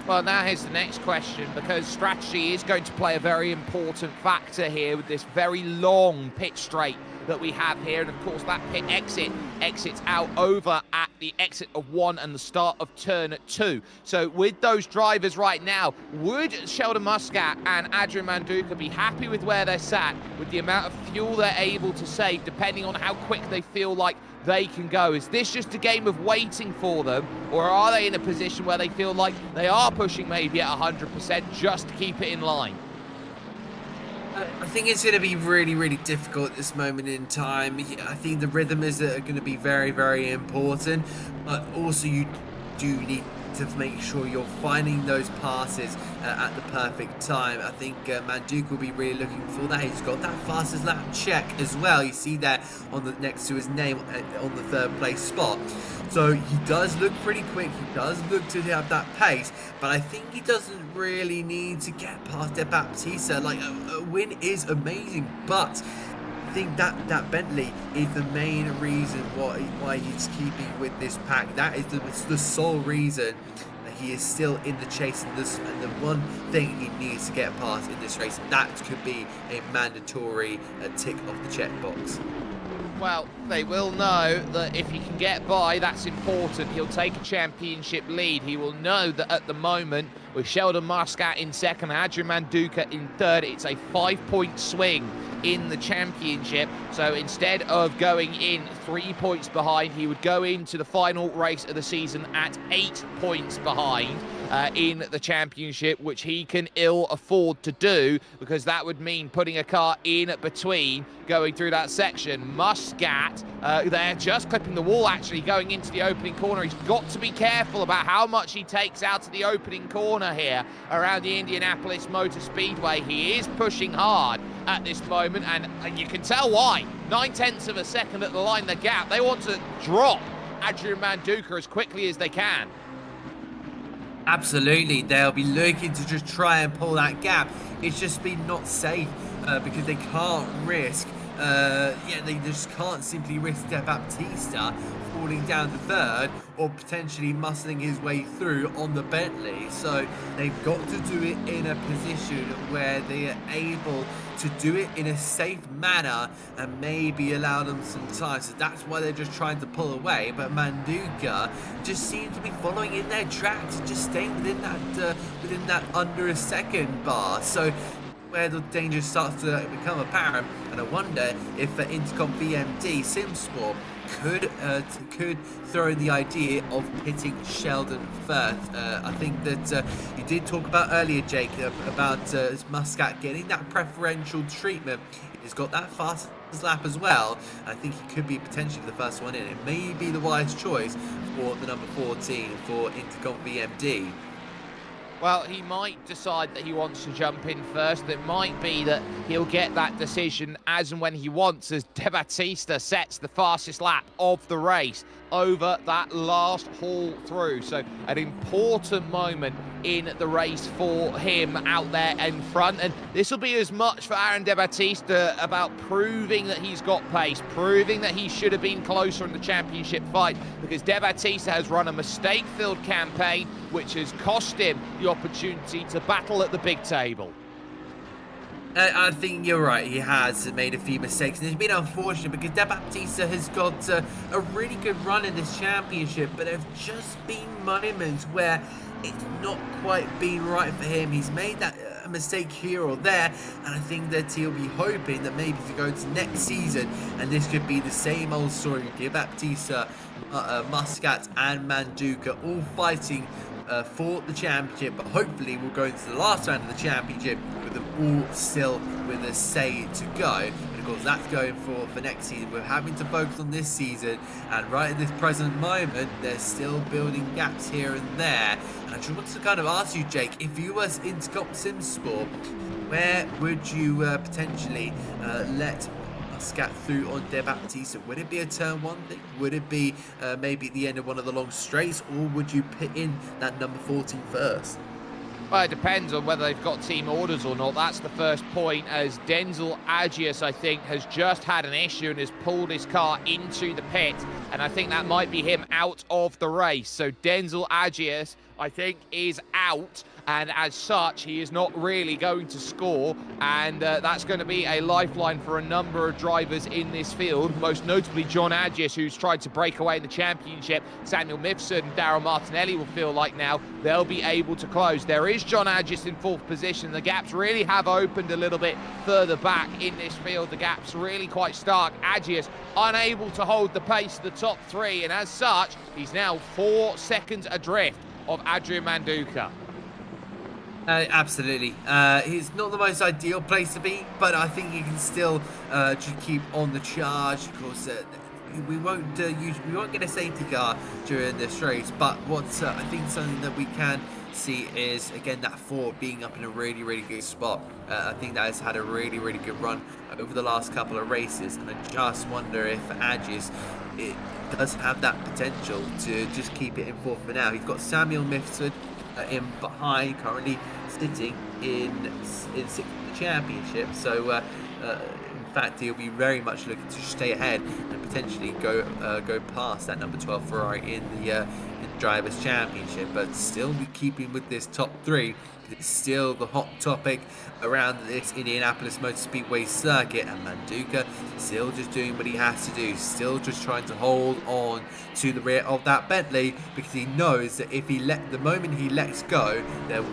Well, now here's the next question, because strategy is going to play a very important factor here with this very long pit straight that we have here. And of course that pit exits out over at the exit of 1 and the start of turn 2. So with those drivers right now, would Sheldon Muscat and Adrian Manduka be happy with where they're sat, with the amount of fuel they're able to save, depending on how quick they feel like they can go? Is this just a game of waiting for them, or are they in a position where they feel like they are pushing maybe at 100% just to keep it in line? I think it's going to be really, really difficult at this moment in time. I think the rhythm is going to be very, very important, but also you do need to make sure you're finding those passes at the perfect time. I think Manduk will be really looking for that. He's got that fastest lap check as well. You see there on the next to his name on the third place spot. So he does look pretty quick. He does look to have that pace, but I think he doesn't really need to get past De Baptista. Like a win is amazing, but I think that Bentley is the main reason why he's keeping with this pack. That is the sole reason that he is still in the chase, and the one thing he needs to get past in this race. That could be a mandatory tick off the checkbox. Well, they will know that if he can get by, that's important. He'll take a championship lead. He will know that at the moment, with Sheldon Muscat in second, Adrian Manduka in third, it's a 5-point swing in the championship. So instead of going in 3 points behind, he would go into the final race of the season at 8 points behind in the championship, which he can ill afford to do, because that would mean putting a car in between going through that section. Muscat, they're just clipping the wall actually going into the opening corner. He's got to be careful about how much he takes out of the opening corner here around the Indianapolis Motor Speedway. He is pushing hard at this moment, and you can tell why. 9/10 of a second at the line, the gap. They want to drop Adrian Manduka as quickly as they can. Absolutely, they'll be looking to just try and pull that gap. It's just been not safe because they can't risk. They just can't simply risk De Baptista falling down to third or potentially muscling his way through on the Bentley. So they've got to do it in a position where they are able to do it in a safe manner and maybe allow them some time. So that's why they're just trying to pull away. But Manduka just seems to be following in their tracks and just staying within that under a second bar. So where the danger starts to become apparent, and I wonder if Intercom VMD SimSport could throw in the idea of pitting Sheldon first. I think that you did talk about earlier, Jake, about Muscat getting that preferential treatment. He's got that fast lap as well. I think he could be potentially the first one in. It may be the wise choice for the number 14 for Intercom VMD. Well, he might decide that he wants to jump in first. It might be that he'll get that decision as and when he wants, as De Baptista sets the fastest lap of the race over that last haul through. So an important moment in the race for him out there in front. And this will be as much for Aaron De Baptista about proving that he's got pace, proving that he should have been closer in the championship fight, because De Baptista has run a mistake-filled campaign which has cost him the opportunity to battle at the big table. I think you're right, he has made a few mistakes, and it's been unfortunate because De Baptista has got a really good run in this championship, but there have just been moments where it's not quite been right for him. He's made that mistake here or there, and I think that he'll be hoping that maybe to go to next season and this could be the same old story. De Baptista, Muscat and Manduka all fighting for the championship, but hopefully we'll go into the last round of the championship with them all still with a say to go. But of course that's going for next season. We're having to focus on this season, and right at this present moment they're still building gaps here and there. And I just want to kind of ask you, Jake, if you were Intercom SimSport, where would you potentially let Muscat through on De Baptista? Would it be a turn one thing? Would it be maybe at the end of one of the long straights, or would you put in that number 14 first? Well, it depends on whether they've got team orders or not. That's the first point, as Denzel Agius, I think, has just had an issue and has pulled his car into the pit, and I think that might be him out of the race. So Denzel Agius, I think, is out, and as such he is not really going to score, and that's going to be a lifeline for a number of drivers in this field, most notably John Agius, who's tried to break away in the championship. Samuel Mifsud and Daryl Martinelli will feel like now they'll be able to close. There is John Agius in fourth position. The gaps really have opened a little bit further back in this field. The gaps really quite stark. Agius unable to hold the pace of the top three, and as such he's now 4 seconds adrift of Adrian Manduka. Absolutely. It's not the most ideal place to be, but I think you can still just keep on the charge. Of course, we won't we won't get a safety car during this race. But what I think something that we can see is again that Ford being up in a really good spot. I think that has had a really good run over the last couple of races, and I just wonder if Agis it does have that potential to just keep it in fourth for now. He's got Samuel Mifsud in behind, currently sitting in sixth in the championship. So in fact, he'll be very much looking to stay ahead and potentially go past that number 12 Ferrari in the Drivers' Championship, but still be keeping with this top three. It's still the hot topic around this Indianapolis Motor Speedway circuit, and Manduka still just doing what he has to do, still just trying to hold on to the rear of that Bentley, because he knows that if the moment he lets go, there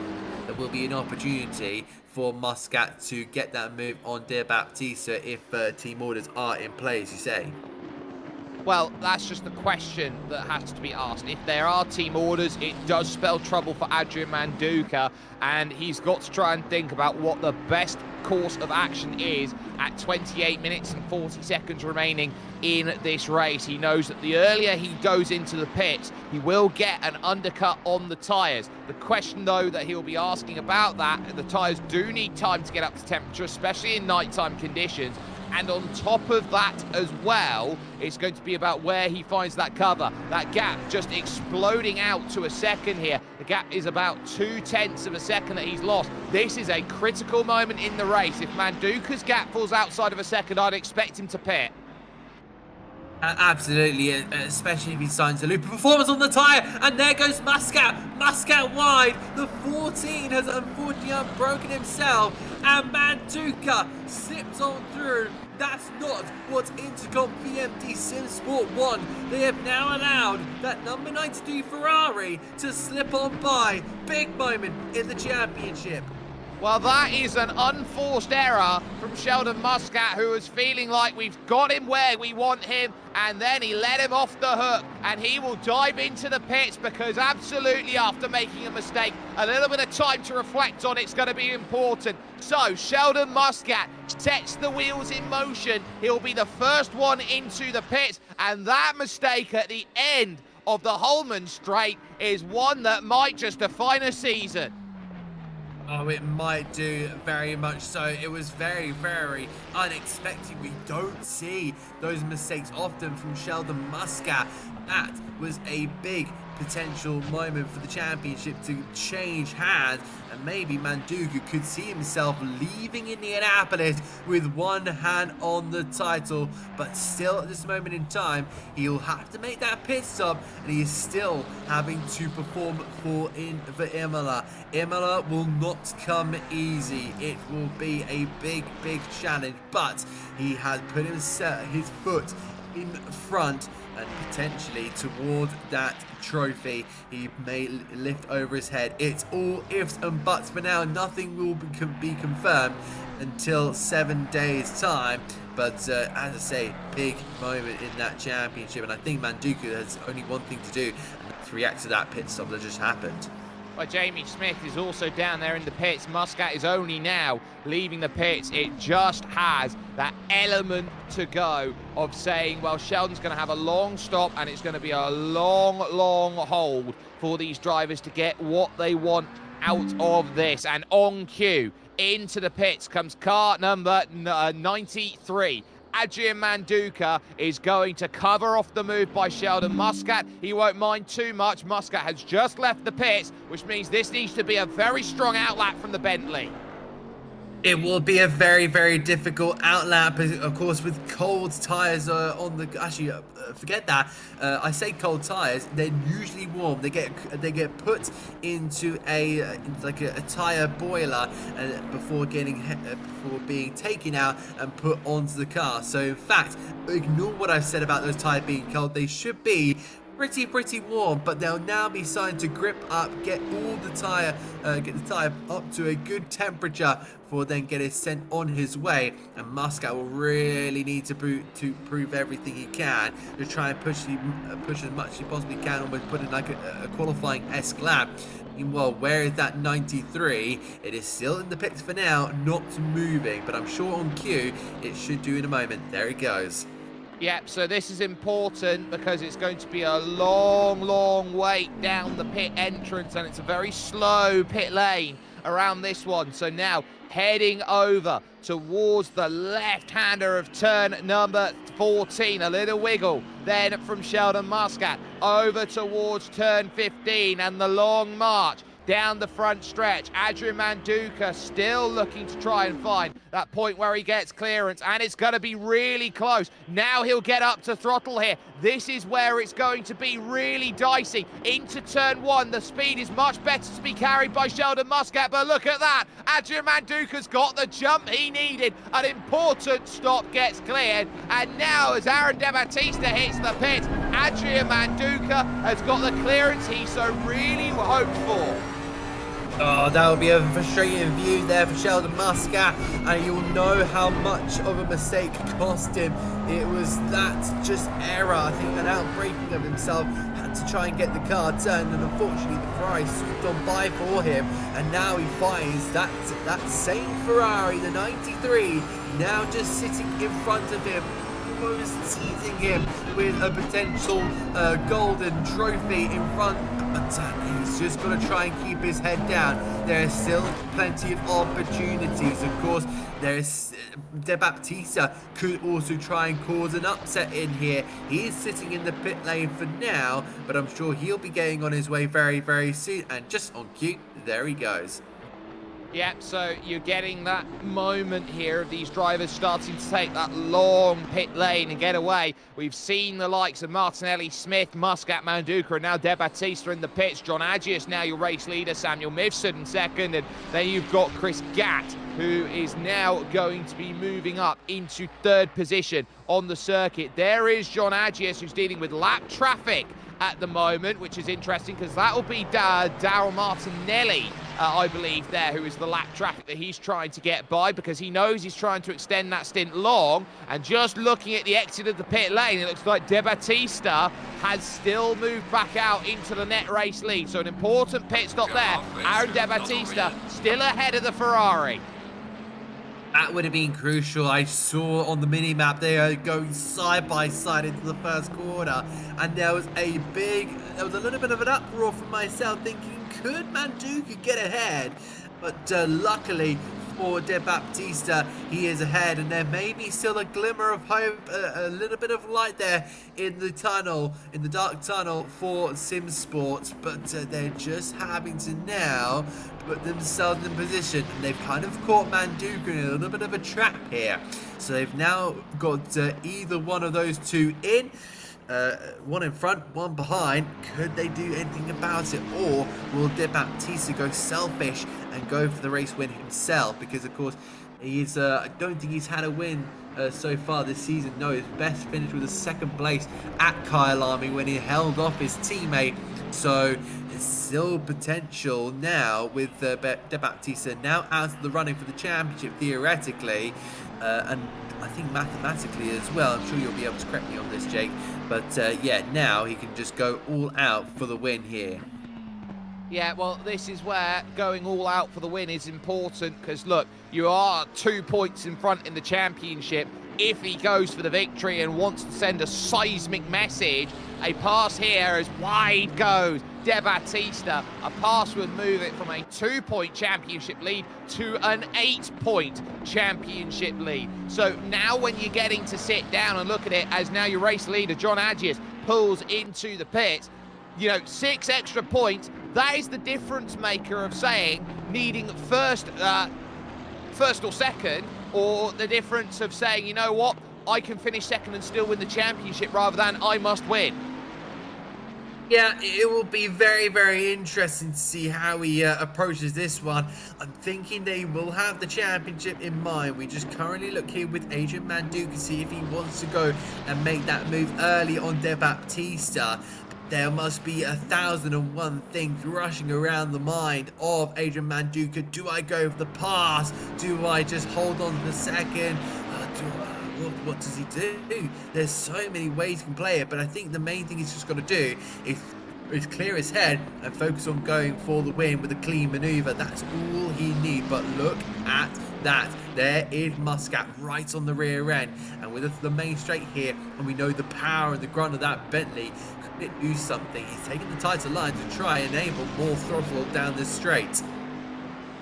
will be an opportunity for Muscat to get that move on De Baptista if team orders are in play, as you say. Well, that's just the question that has to be asked. If there are team orders, it does spell trouble for Adrian Manduka, and he's got to try and think about what the best course of action is at 28 minutes and 40 seconds remaining in this race. He knows that the earlier he goes into the pits, he will get an undercut on the tyres. The question, though, that he'll be asking about that, the tyres do need time to get up to temperature, especially in nighttime conditions. And on top of that as well, it's going to be about where he finds that cover. That gap just exploding out to a second here. The gap is about 0.2 of a second that he's lost. This is a critical moment in the race. If Manduka's gap falls outside of a second, I'd expect him to pit. Absolutely, especially if he signs a loop performance on the tyre, and there goes Muscat wide. The 14 has unfortunately unbroken himself, and Manduka slips on through. That's not what Intercom VMD Sim Sport want. They have now allowed that number 92 Ferrari to slip on by. Big moment in the championship. Well, that is an unforced error from Sheldon Muscat, who was feeling like we've got him where we want him, and then he let him off the hook, and he will dive into the pits, because absolutely after making a mistake, a little bit of time to reflect on it's going to be important. So Sheldon Muscat sets the wheels in motion. He'll be the first one into the pits, and that mistake at the end of the Holman Straight is one that might just define a season. Oh, it might do, very much so. It was very unexpected. We don't see those mistakes often from Sheldon Muscat. That was a big potential moment for the championship to change hands, and maybe Manduka could see himself leaving Indianapolis with one hand on the title. But still, at this moment in time, he'll have to make that pit stop, and he is still having to perform for Imola. Imola will not come easy. It will be a big challenge, but he has put his foot in front and potentially toward that trophy. He may lift over his head. It's all ifs and buts for now. Nothing will be confirmed until 7 days time. But as I say, big moment in that championship, and I think Manduka has only one thing to do, and that's react to that pit stop that just happened. Well, Jamie Smith is also down there in the pits. Muscat is only now leaving the pits. It just has that element to go of saying, well, Sheldon's going to have a long stop, and it's going to be a long hold for these drivers to get what they want out of this. And on cue, into the pits comes car number 93. Adrian Manduka is going to cover off the move by Sheldon Muscat. He won't mind too much. Muscat has just left the pits, which means this needs to be a very strong outlap from the Bentley. It will be a very difficult outlap, of course, with cold tyres on the. Actually, forget that. I say cold tyres. They're usually warm. They get put into a tyre boiler before being taken out and put onto the car. So in fact, ignore what I've said about those tyres being cold. They should be pretty warm, but they'll now be starting to grip up, get the tyre up to a good temperature for then get it sent on his way. And Muscat will really need to prove everything he can to try and push as much as he possibly can, almost put in like a qualifying S-Lab. Meanwhile, where is that 93? It is still in the pits for now, not moving, but I'm sure on cue it should do in a moment. There it goes. Yep, so this is important because it's going to be a long, long wait down the pit entrance, and it's a very slow pit lane around this one. So now heading over towards the left-hander of turn number 14. A little wiggle then from Sheldon Muscat over towards turn 15, and the long march down the front stretch. Adrian Manduka still looking to try and find that point where he gets clearance, and it's going to be really close. Now he'll get up to throttle here. This is where it's going to be really dicey. Into turn 1, the speed is much better to be carried by Sheldon Muscat, but look at that. Adrian Manduka's got the jump he needed. An important stop gets cleared, and now as Aaron De Battista hits the pit, Adrian Manduka has got the clearance he so really hoped for. Oh, that would be a frustrating view there for Sheldon Muscat, and you'll know how much of a mistake cost him. It was that just error, I think, an outbreaking of himself, had to try and get the car turned, and unfortunately the Ferrari swooped on by for him, and now he finds that same Ferrari, the 93, now just sitting in front of him, almost teasing him with a potential golden trophy in front, but he's just going to try and keep his head down. There's still plenty of opportunities. Of course, there's De Battista could also try and cause an upset in here. He is sitting in the pit lane for now, but I'm sure he'll be getting on his way very, very soon. And just on cue, there he goes. Yep, so you're getting that moment here of these drivers starting to take that long pit lane and get away. We've seen the likes of Martinelli, Smith, Muscat, Manduka, and now De Battista in the pits. John Agius now your race leader, Samuel Mifsud in second, and then you've got Chris Gatt, who is now going to be moving up into third position on the circuit. There is John Agius, who's dealing with lap traffic at the moment, which is interesting because that will be Daryl Martinelli, I believe, there, who is the lap traffic that he's trying to get by, because he knows he's trying to extend that stint long. And just looking at the exit of the pit lane, it looks like De Battista has still moved back out into the net race lead. So an important pit stop there. Aaron De Battista still ahead of the Ferrari. That would have been crucial. I saw on the mini-map they are going side by side into the first quarter, and there was a little bit of an uproar from myself thinking, could Manduka get ahead? But luckily for De Battista, he is ahead, and there may be still a glimmer of hope, a little bit of light there in the tunnel, in the dark tunnel for Sim Sports, but they're just having to now put themselves in position, and they've kind of caught Manduka in a little bit of a trap here. So they've now got either one of those two in, one in front, one behind. Could they do anything about it, or will De Battista go selfish and go for the race win himself? Because of course he's I don't think he's had a win so far this season. No, his best finish was a second place at Kyalami when he held off his teammate. So there's still potential now with De Battista now out of the running for the championship theoretically, and I think mathematically as well. I'm sure you'll be able to correct me on this, Jake. But yeah, now he can just go all out for the win here. Yeah, well, this is where going all out for the win is important, because look, you are 2 points in front in the championship. If he goes for the victory and wants to send a seismic message, a pass here as wide goes De Battista. A pass would move it from a 2-point championship lead to an 8-point championship lead. So now when you're getting to sit down and look at it, as now your race leader, John Agius, pulls into the pit, you know, 6 extra points, that is the difference maker of saying needing first or second, or the difference of saying, you know what, I can finish second and still win the championship rather than I must win. Yeah, it will be very, very interesting to see how he approaches this one. I'm thinking they will have the championship in mind. We just currently look here with Adrian Manduka, see if he wants to go and make that move early on De Battista. There must be 1,001 things rushing around the mind of Adrian Manduka. Do I go for the pass? Do I just hold on for the second? What does he do? There's so many ways he can play it, but I think the main thing he's just got to do is is clear his head and focus on going for the win with a clean maneuver. That's all he needs. But look at that. There is Muscat right on the rear end. And with the main straight here, and we know the power and the grunt of that Bentley, could it do something? He's taking the tighter line to try and enable more throttle down this straight.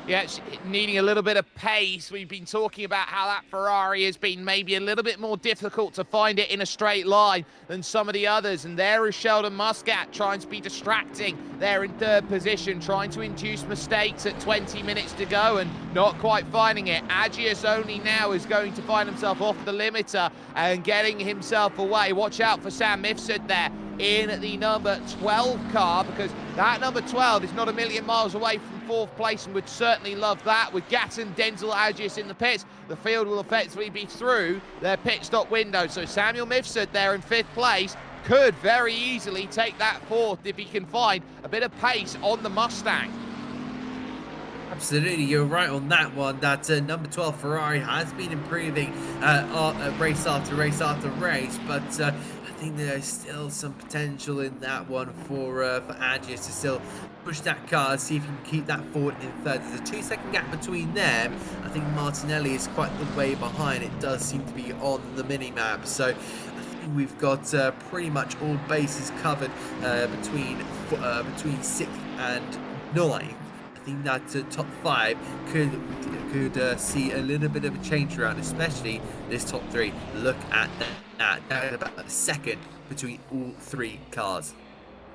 Yeah, it's needing a little bit of pace. We've been talking about how that Ferrari has been maybe a little bit more difficult to find it in a straight line than some of the others. And there is Sheldon Muscat trying to be distracting there in third position, trying to induce mistakes at 20 minutes to go and not quite finding it. Agius only now is going to find himself off the limiter and getting himself away. Watch out for Sam Mifsud there in the number 12 car, because that number 12 is not a million miles away from fourth place and would certainly love that. With Gatton, Denzel, Agius in the pits, the field will effectively be through their pit stop window. So Samuel Mifsud there in fifth place could very easily take that fourth if he can find a bit of pace on the Mustang. Absolutely, you're right on that one. That number 12 Ferrari has been improving race after race after race, but I think there's still some potential in that one for Agius to still push that car, see if he can keep that forward in third. There's a 2-second gap between them. I think Martinelli is quite the way behind. It does seem to be on the mini-map. So I think we've got pretty much all bases covered between 6th and 9th. I think that top 5 could see a little bit of a change around, especially this top 3. Look at that. That is about a second between all 3 cars.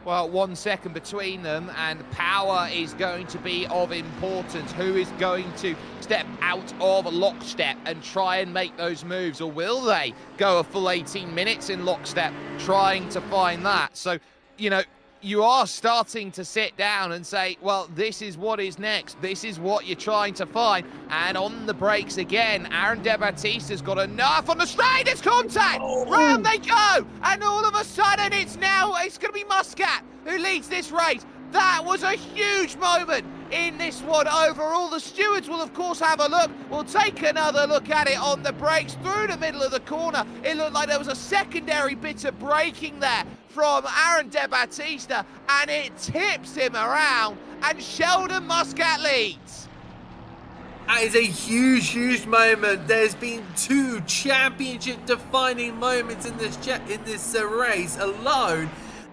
Well, 1 second between them, and power is going to be of importance. Who is going to step out of lockstep and try and make those moves, or will they go a full 18 minutes in lockstep trying to find that? So, you know, you are starting to sit down and say, well, this is what is next. This is what you're trying to find. And on the brakes again, Aaron De Baptista's got enough on the straight. It's contact. Round they go. And all of a sudden, it's going to be Muscat who leads this race. That was a huge moment in this one overall. The stewards will, of course, have a look. We'll take another look at it on the brakes through the middle of the corner. It looked like there was a secondary bit of braking there from Aaron De Baptista, and it tips him around, and Sheldon Muscat leads. That is a huge moment. There's been 2 championship-defining moments in this race alone.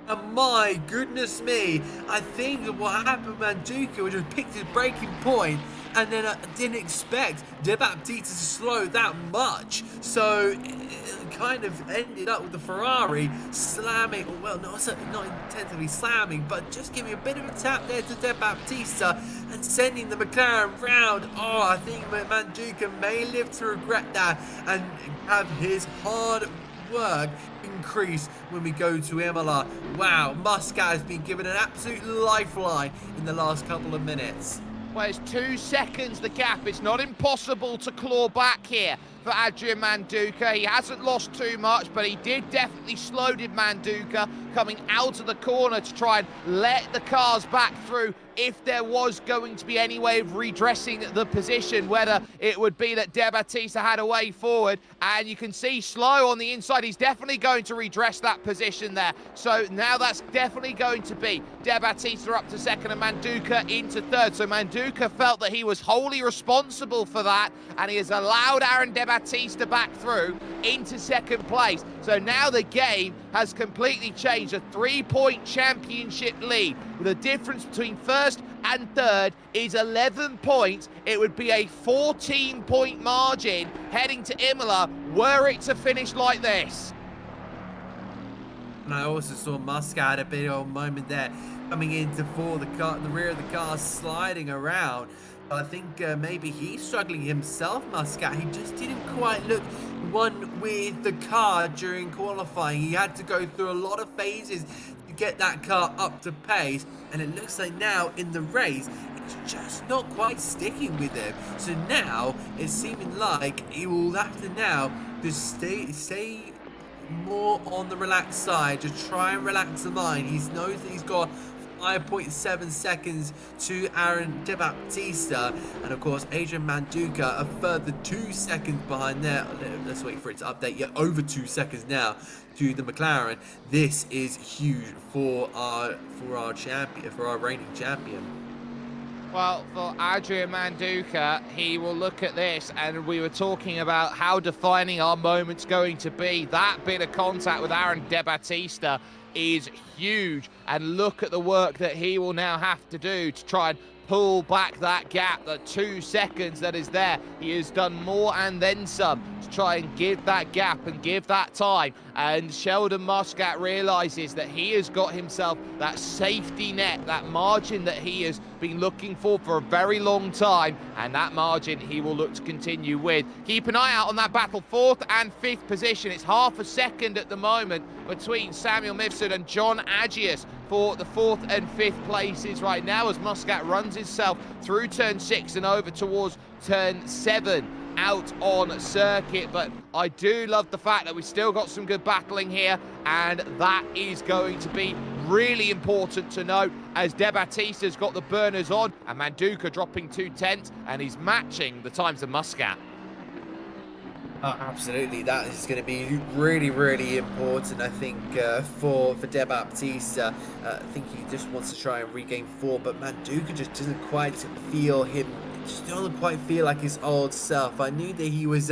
And my goodness me, I think that what happened, Manduka would have picked his breaking point, and then I didn't expect De Baptista to slow that much. So it kind of ended up with the Ferrari slamming, well, not intensively slamming, but just giving a bit of a tap there to De Baptista and sending the McLaren round. Oh, I think Manduka may live to regret that and have his hard work increase when we go to Imola. Wow, Muscat has been given an absolute lifeline in the last couple of minutes. Well, it's 2 seconds the gap. It's not impossible to claw back here for Adrian Manduka. He hasn't lost too much, but he did definitely slow Manduka coming out of the corner to try and let the cars back through if there was going to be any way of redressing the position, whether it would be that De Baptista had a way forward. And you can see Slow on the inside. He's definitely going to redress that position there. So now that's definitely going to be De Baptista up to second and Manduka into third. So Manduka felt that he was wholly responsible for that, and he has allowed Aaron De Baptista back through into second place. So now the game has completely changed. A 3-point championship lead with a difference between first and third is 11 points. It would be a 14-point margin heading to Imola were it to finish like this. And I also saw Muscat a bit of a moment there coming into the rear of the car sliding around. I think maybe he's struggling himself, Muscat. He just didn't quite look one with the car during qualifying. He had to go through a lot of phases to get that car up to pace, and it looks like now in the race it's just not quite sticking with him. So now it's seeming like he will have to now just stay more on the relaxed side, just try and relax the mind. He knows that he's got 5.7 seconds to Aaron De Baptista, and of course Adrian Manduka a further 2 seconds behind there. Let's wait for it to update. Yeah, over 2 seconds now to the McLaren. This is huge for our champion, for our reigning champion. Well, for Adrian Manduka, he will look at this, and we were talking about how defining our moment's going to be. That bit of contact with Aaron De Baptista is huge, and look at the work that he will now have to do to try and pull back that gap, that 2 seconds that is there. He has done more and then some to try and give that gap and give that time. And Sheldon Muscat realizes that he has got himself that safety net, that margin that he has been looking for a very long time, and that margin he will look to continue with. Keep an eye out on that battle, 4th and 5th position. It's half a second at the moment between Samuel Mifsud and John Agius for the 4th and 5th places right now, as Muscat runs himself through turn 6 and over towards turn 7 out on circuit. But I do love the fact that we've still got some good battling here, and that is going to be really important to note, as De Baptista's got the burners on and Manduka dropping 2/10, and he's matching the times of Muscat. Oh, absolutely, that is going to be really, really important, I think, for De Baptista. I think he just wants to try and regain form, but Manduka just doesn't quite feel him, just doesn't quite feel like his old self. I knew that he was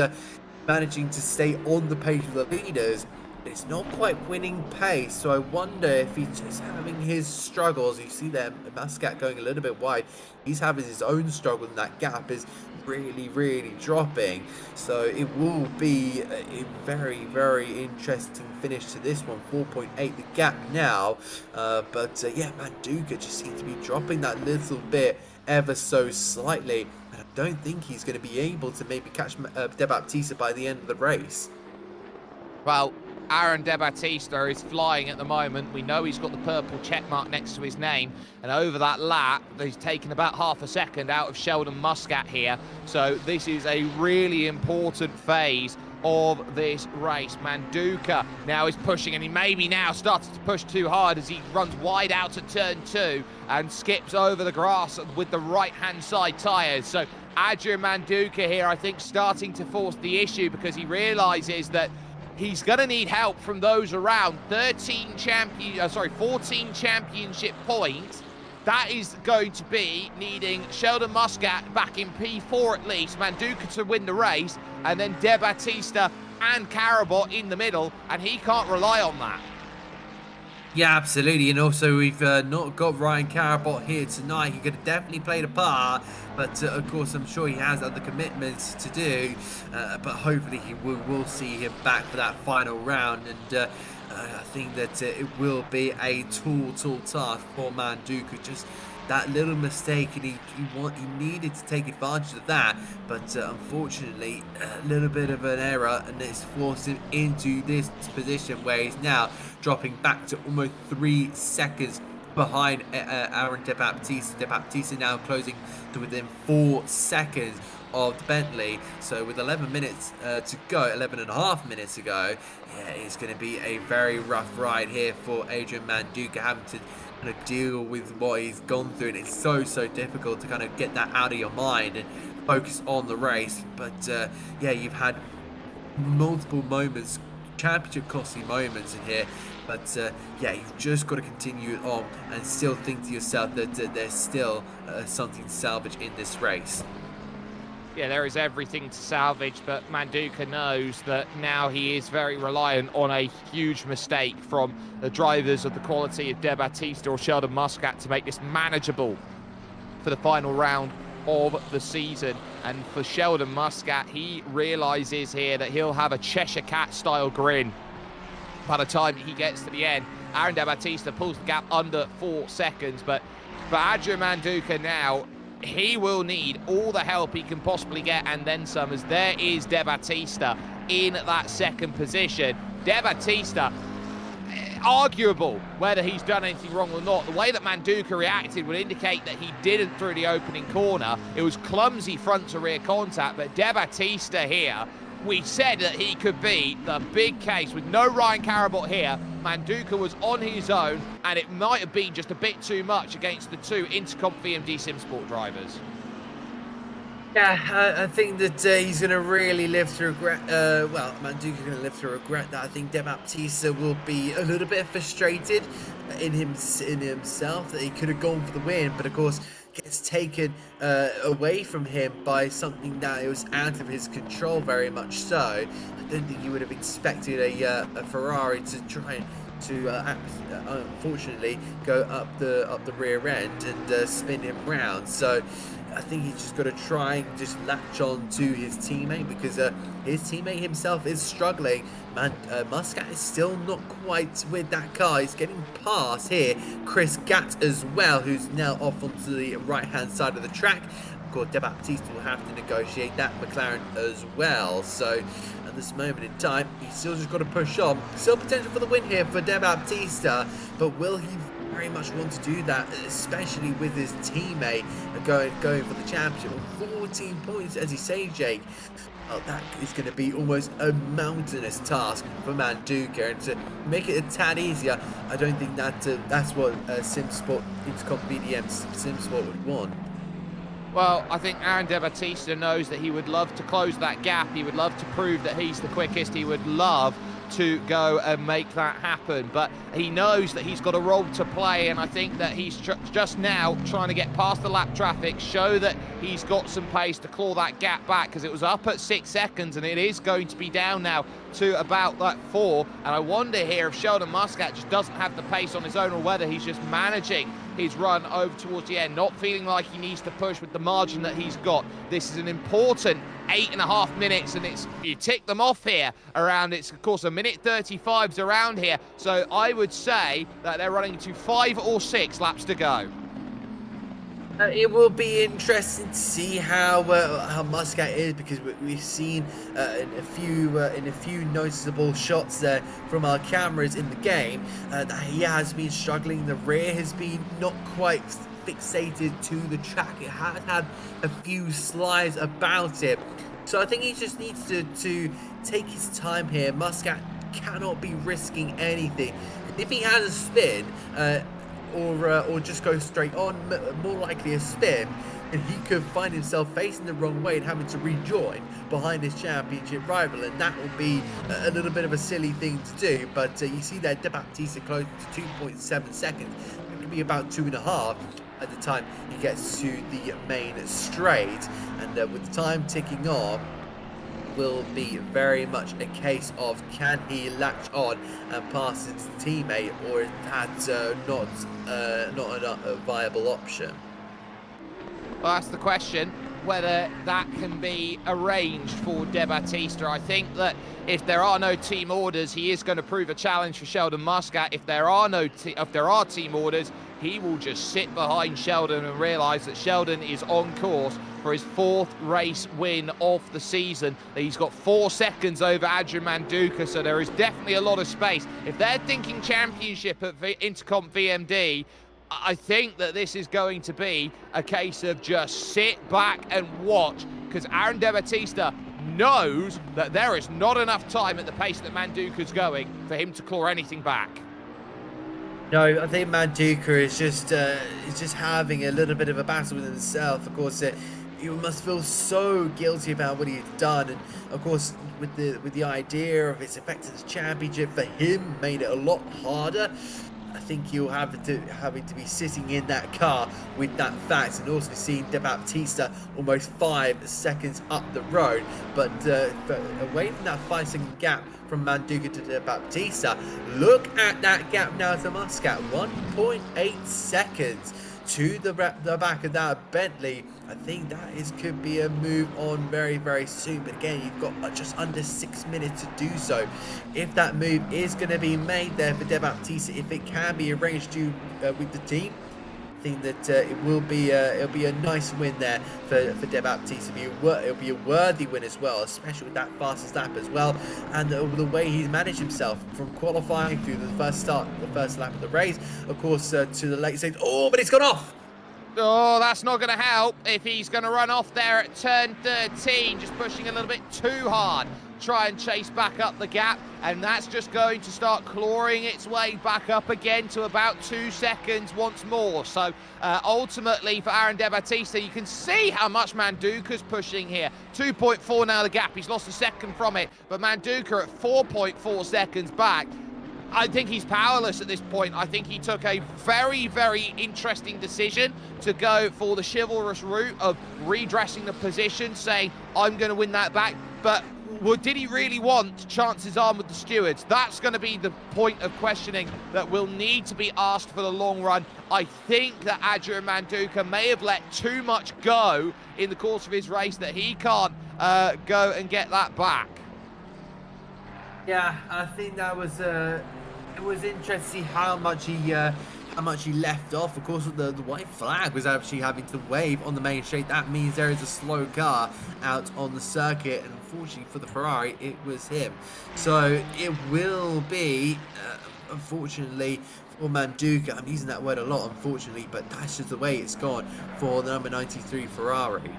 managing to stay on the pace with the leaders, but it's not quite winning pace, so I wonder if he's just having his struggles. You see there, Muscat going a little bit wide. He's having his own struggle, and that gap is really, really dropping. So it will be a very, very interesting finish to this one. 4.8 the gap now, but yeah, Manduka just seems to be dropping that little bit ever so slightly, and I don't think he's going to be able to maybe catch De Baptista by the end of the race. Well, Aaron De Baptista is flying at the moment. We know he's got the purple check mark next to his name, and over that lap he's taken about half a second out of Sheldon Muscat here. So this is a really important phase of this race. Manduka now is pushing, and he maybe now started to push too hard as he runs wide out at turn 2 and skips over the grass with the right hand side tyres. So Adrian Manduka here, I think, starting to force the issue, because he realizes that he's going to need help from those around. 14 championship points. That is going to be needing Sheldon Muscat back in P4 at least, Manduka to win the race, and then De Baptista and Carabot in the middle, and he can't rely on that. Yeah, absolutely, and also we've not got Ryan Carabot here tonight. He could have definitely played a part, but of course I'm sure he has other commitments to do, but hopefully we'll see him back for that final round, and I think that it will be a tall task for Manduka. Just that little mistake, and he needed to take advantage of that, but unfortunately a little bit of an error, and it's forced him into this position where he's now dropping back to almost 3 seconds behind Aaron De Baptista. De Baptista now closing to within 4 seconds of the Bentley. So with 11 minutes to go, 11 and a half minutes to go, yeah, it's going to be a very rough ride here for Adrian Manduka, having to kind of deal with what he's gone through, and it's so difficult to kind of get that out of your mind and focus on the race. But yeah, you've had multiple moments, championship costly moments in here, but yeah, you've just got to continue on and still think to yourself that there's still something to salvage in this race. Yeah, there is everything to salvage, but Manduka knows that now he is very reliant on a huge mistake from the drivers of the quality of De Baptista or Sheldon Muscat to make this manageable for the final round of the season. And for Sheldon Muscat, he realizes here that he'll have a Cheshire Cat style grin by the time he gets to the end. Aaron De Baptista pulls the gap under 4 seconds, but for Adrian Manduka now, he will need all the help he can possibly get, and then some, as there is De Baptista in that second position. De Baptista, arguable whether he's done anything wrong or not. The way that Manduka reacted would indicate that he didn't through the opening corner. It was clumsy front to rear contact, but De Baptista here we said that he could be the big case. With no Ryan Carabot here, Manduka was on his own, and it might have been just a bit too much against the two Intercomp VMD SimSport drivers. Yeah, I think that he's going to really live to regret, well, Manduka's going to live to regret that. I think De Baptista will be a little bit frustrated in himself that he could have gone for the win, but of course gets taken away from him by something that it was out of his control, very much so. I don't think you would have expected a Ferrari to try to unfortunately go up the rear end and spin him round. So I think he's just got to try and just latch on to his teammate, because his teammate himself is struggling. Muscat is still not quite with that car. He's getting past here Chris Gatt as well, who's now off onto the right hand side of the track. Of course, De Baptiste will have to negotiate that McLaren as well. So at this moment in time, he's still just got to push on. Still potential for the win here for De Baptista, but will he very much want to do that, especially with his teammate going for the championship? 14 points, as you say, Jake. Well, that is going to be almost a mountainous task for Manduka, and to make it a tad easier, I don't think that that's what SimSport Intercom VDM SimSport would want. Well, I think Aaron De Baptista knows that he would love to close that gap. He would love to prove that he's the quickest. He would love to go and make that happen, but he knows that he's got a role to play, and I think that he's just now trying to get past the lap traffic, show that he's got some pace to claw that gap back, because it was up at 6 seconds and it is going to be down now to about that 4. And I wonder here if Sheldon Muscat just doesn't have the pace on his own, or whether he's just managing his run over towards the end, not feeling like he needs to push with the margin that he's got. This is an important 8.5 minutes, and you tick them off here around, it's of course a minute 35's around here, so I would say that they're running to 5 or 6 laps to go. It will be interesting to see how Muscat is, because we've seen in a few noticeable shots there from our cameras in the game that he has been struggling. The rear has been not quite fixated to the track. It has had a few slides about it, so I think he just needs to take his time here. Muscat cannot be risking anything. If he has a spin or just go straight on, more likely a spin, and he could find himself facing the wrong way and having to rejoin behind his championship rival, and that will be a little bit of a silly thing to do. But you see there, De Baptista close to 2.7 seconds. It could be about 2.5 at the time he gets to the main straight, and with the time ticking on, will be very much a case of can he latch on and pass his teammate, or is that not a viable option? Well, that's the question, whether that can be arranged for De Baptista. I think that if there are no team orders, he is going to prove a challenge for Sheldon Muscat. If there are team orders, he will just sit behind Sheldon and realise that Sheldon is on course for his 4th race win of the season. He's got 4 seconds over Adrian Manduka, so there is definitely a lot of space. If they're thinking championship at Intercom VMD, I think that this is going to be a case of just sit back and watch, because Aaron De Baptista knows that there is not enough time at the pace that Manduka's going for him to claw anything back. No, I think Manduka is just having a little bit of a battle with himself. Of course, he must feel so guilty about what he's done, and of course, with the idea of its effect on the championship for him, made it a lot harder. I think he'll having to be sitting in that car with that fact, and also seeing De Baptista almost 5 seconds up the road. But away from that 5-second gap from Manduka to De Baptista, look at that gap now to Muscat, 1.8 seconds to the back of that Bentley. I think that could be a move on very, very soon. But again, you've got just under 6 minutes to do so. If that move is going to be made there for De Baptista, if it can be arranged with the team, I think that it'll be a nice win there for De Baptista. It'll be a worthy win as well, especially with that fastest lap as well, and the way he's managed himself from qualifying through the first lap of the race, of course, to the late stage. Oh, but it's gone off. Oh, that's not going to help if he's going to run off there at turn 13, just pushing a little bit too hard. try and chase back up the gap, and that's just going to start clawing its way back up again to about 2 seconds once more. So ultimately for Aaron De Battista, you can see how much Manduka's pushing here. 2.4 now the gap, he's lost a second from it, but Manduka at 4.4 seconds back. I think he's powerless at this point. I think he took a very, very interesting decision to go for the chivalrous route of redressing the position, saying, I'm going to win that back. But did he really want chances on with the stewards? That's going to be the point of questioning that will need to be asked for the long run. I think that Adrian Manduka may have let too much go in the course of his race that he can't go and get that back. Yeah, I think that was it was interesting to see how much he left off. Of course, the white flag was actually having to wave on the main straight. That means there is a slow car out on the circuit, and unfortunately for the Ferrari, it was him. So it will be, unfortunately, for Manduka. I'm using that word a lot, unfortunately, but that's just the way it's gone for the number 93 Ferrari.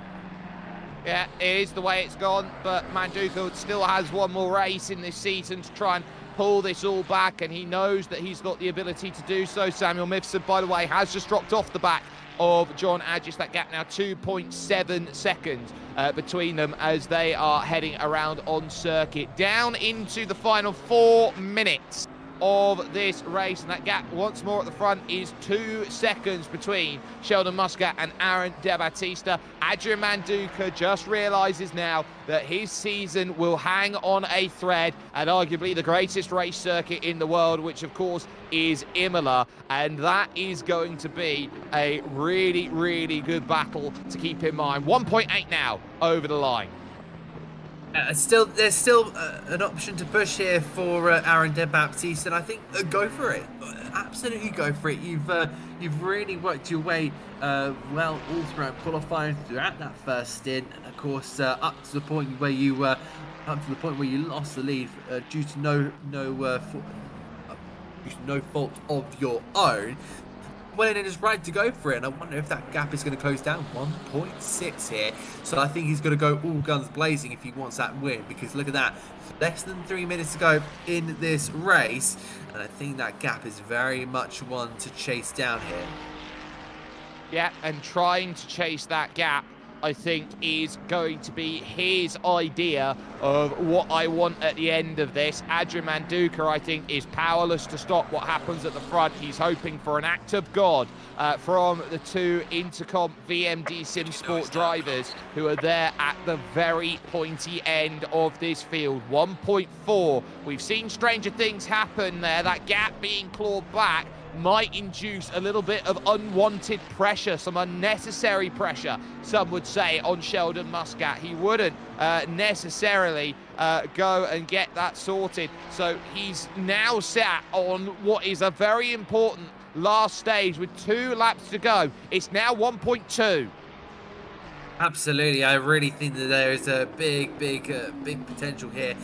Yeah, it is the way it's gone, but Manduka still has one more race in this season to try and pull this all back, and he knows that he's got the ability to do so. Samuel Mifsud, by the way, has just dropped off the back of John Adgis. That gap now 2.7 seconds between them as they are heading around on circuit. Down into the final 4 minutes of this race, and that gap once more at the front is 2 seconds between Sheldon Muscat and Aaron De Battista. Adrian Manduka just realizes now that his season will hang on a thread at arguably the greatest race circuit in the world, which of course is Imola, and that is going to be a really, really good battle to keep in mind. 1.8 now over the line. There's still an option to push here for Aaron De Battista, and I think go for it. Absolutely go for it. You've really worked your way well all throughout qualifying, throughout that first stint, and of course up to the point where you lost the lead due to no fault of your own. Well, it is right to go for it, and I wonder if that gap is going to close down. 1.6 here, so I think he's going to go all guns blazing if he wants that win, because look at that, less than 3 minutes to go in this race, and I think that gap is very much one to chase down here. Yeah, and trying to chase that gap, I think, is going to be his idea of what I want at the end of this. Adrian Manduka, I think, is powerless to stop what happens at the front. He's hoping for an act of God from the 2 Intercom VMD Sim Sport drivers who are there at the very pointy end of this field. 1.4. We've seen stranger things happen there. That gap being clawed back might induce a little bit of unwanted pressure, some unnecessary pressure, some would say, on Sheldon Muscat. He wouldn't necessarily go and get that sorted. So he's now sat on what is a very important last stage with 2 laps to go. It's now 1.2. Absolutely, I really think that there is a big potential here.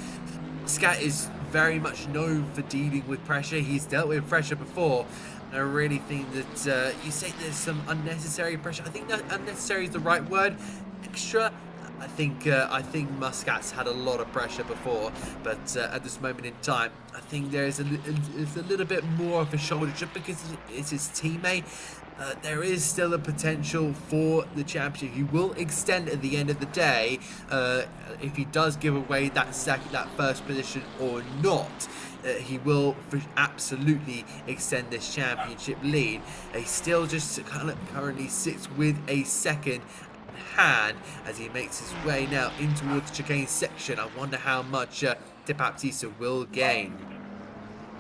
Muscat is very much known for dealing with pressure. He's dealt with pressure before. And I really think that you say there's some unnecessary pressure. I think that unnecessary is the right word. Extra. I think Muscat's had a lot of pressure before, but at this moment in time, I think there's a little bit more of a shoulder just because it's his teammate. There is still a potential for the championship. He will extend at the end of the day if he does give away that first position or not. He will absolutely extend this championship lead. He still just currently sits with a second hand as he makes his way now in towards the chicane section. I wonder how much De Battista will gain.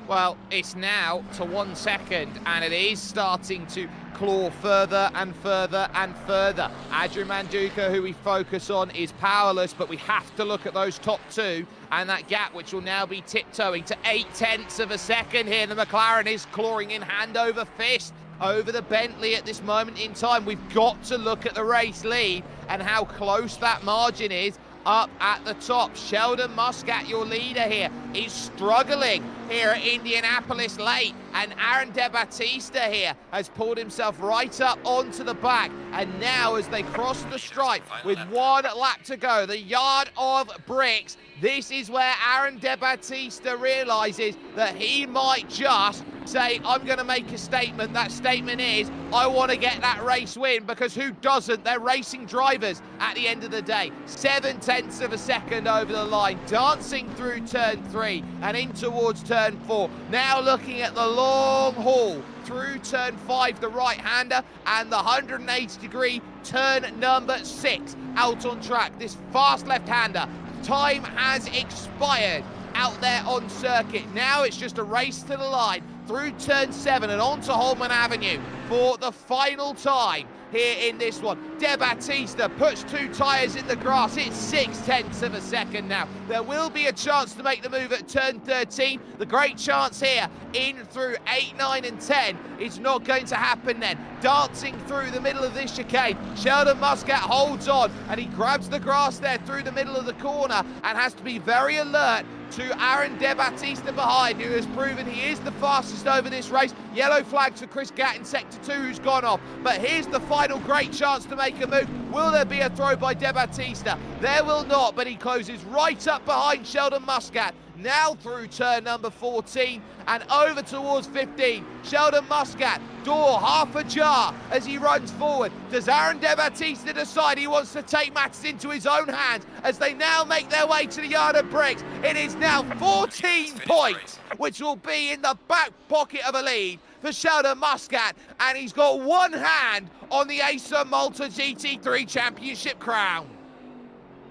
Well, it's now to 1 second, and it is starting to claw further and further and further. Adrian Manduka, who we focus on, is powerless, but we have to look at those top 2 and that gap, which will now be tiptoeing to 0.8 of a second here. The McLaren is clawing in hand over fist over the Bentley at this moment in time. We've got to look at the race lead and how close that margin is. up at the top. Sheldon Muscat, your leader here, is struggling here at Indianapolis late, and Aaron De Battista here has pulled himself right up onto the back, and now as they cross the stripe with 1 lap to go, the yard of bricks, this is where Aaron De Battista realizes that he might just say, I'm going to make a statement. That statement is, I want to get that race win, because who doesn't? They're racing drivers at the end of the day. 7/10 of a second over the line, dancing through turn 3 and in towards turn 4. Now looking at the long haul through turn 5, the right-hander, and the 180-degree turn number 6 out on track. This fast left-hander, time has expired out there on circuit. Now it's just a race to the line through turn 7 and onto Holman Avenue for the final time here in this one. De Battista puts 2 tyres in the grass. It's 6/10 of a second now. There will be a chance to make the move at turn 13. The great chance here in through 8, 9 and 10 is not going to happen then. Dancing through the middle of this chicane, Sheldon Muscat holds on, and he grabs the grass there through the middle of the corner and has to be very alert to Aaron De Battista behind, who has proven he is the fastest over this race. Yellow flags for Chris Gatt in sector 2, who's gone off. But here's the final great chance to make a move. Will there be a throw by De Battista? There will not, but he closes right up behind Sheldon Muscat. Now through turn number 14 and over towards 15. Sheldon Muscat, door half ajar as he runs forward. Does Aaron De Battista decide he wants to take matters into his own hands as they now make their way to the yard of bricks? It is now 14 points, which will be in the back pocket of a lead for Sheldon Muscat, and he's got one hand on the ACER Malta GT3 Championship crown.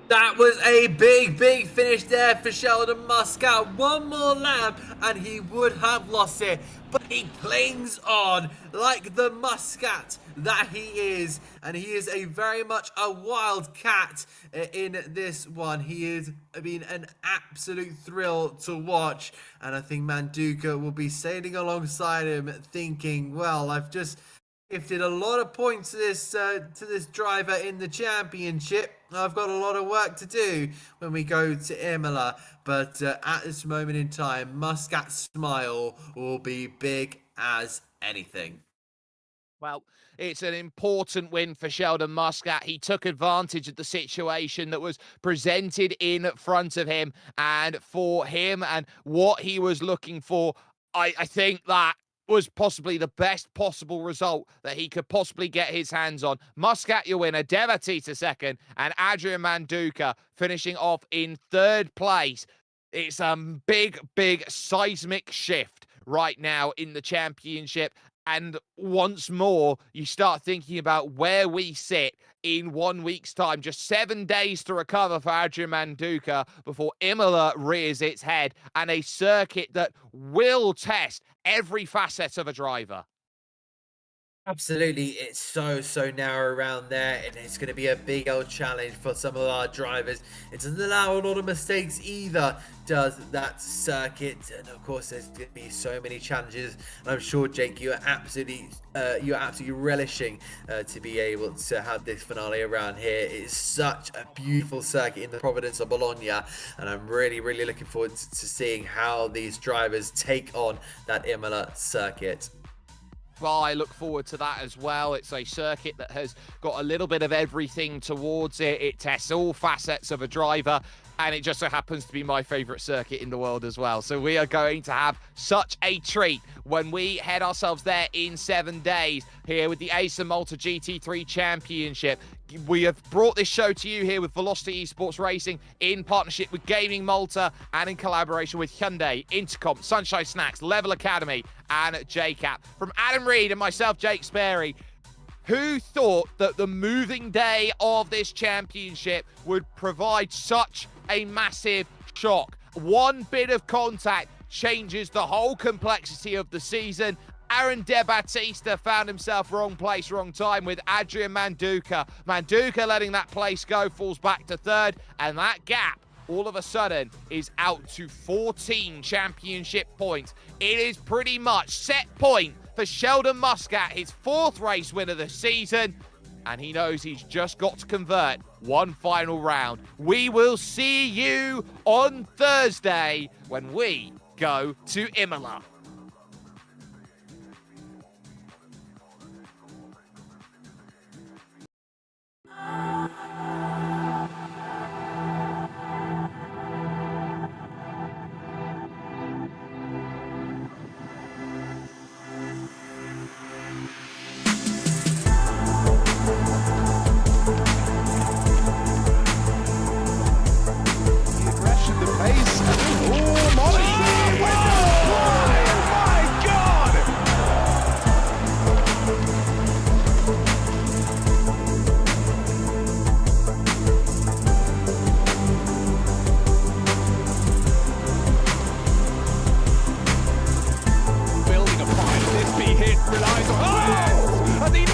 That was a big finish there for Sheldon Muscat. One more lap and he would have lost it, but he clings on like the Muscat that he is, and he is a very much a wild cat in this one. He has been an absolute thrill to watch, and I think Manduka will be sailing alongside him thinking, well, I've just gifted a lot of points to this driver in the championship. I've got a lot of work to do when we go to Imola, but at this moment in time, Muscat's smile will be big as anything. Well, it's an important win for Sheldon Muscat. He took advantage of the situation that was presented in front of him, and for him and what he was looking for, I think that was possibly the best possible result that he could possibly get his hands on. Muscat, your winner, De Battista second, and Adrian Manduka finishing off in 3rd place. It's a big seismic shift right now in the championship. And once more, you start thinking about where we sit in 1 week's time. Just 7 days to recover for Adrian Manduka before Imola rears its head, and a circuit that will test every facet of a driver. Absolutely, it's so narrow around there, and it's going to be a big old challenge for some of our drivers. It doesn't allow a lot of mistakes either, does that circuit, and of course there's going to be so many challenges. And I'm sure, Jake, you're absolutely relishing to be able to have this finale around here. It's such a beautiful circuit in the Providence of Bologna, and I'm really looking forward to seeing how these drivers take on that Imola circuit. Well, I look forward to that as well. It's a circuit that has got a little bit of everything towards it. It tests all facets of a driver, and it just so happens to be my favorite circuit in the world as well. So we are going to have such a treat when we head ourselves there in 7 days here with the ACER Malta GT3 Championship. We have brought this show to you here with Velocity Esports Racing in partnership with Gaming Malta and in collaboration with Hyundai, Intercom, Sunshine Snacks, Level Academy and JCap. From Adam Reed and myself, Jake Sperry, who thought that the moving day of this championship would provide such a massive shock? One bit of contact changes the whole complexity of the season. Aaron De Battista found himself wrong place, wrong time with Adrian Manduka. Manduka letting that place go, falls back to 3rd, and that gap all of a sudden is out to 14 championship points. It is pretty much set point for Sheldon Muscat, his 4th race win of the season. and he knows he's just got to convert one final round. We will see you on Thursday when we go to Imola. The pace. Oh, Molly! Oh, my God! Building a fight, this be hit relies on. Oh! And he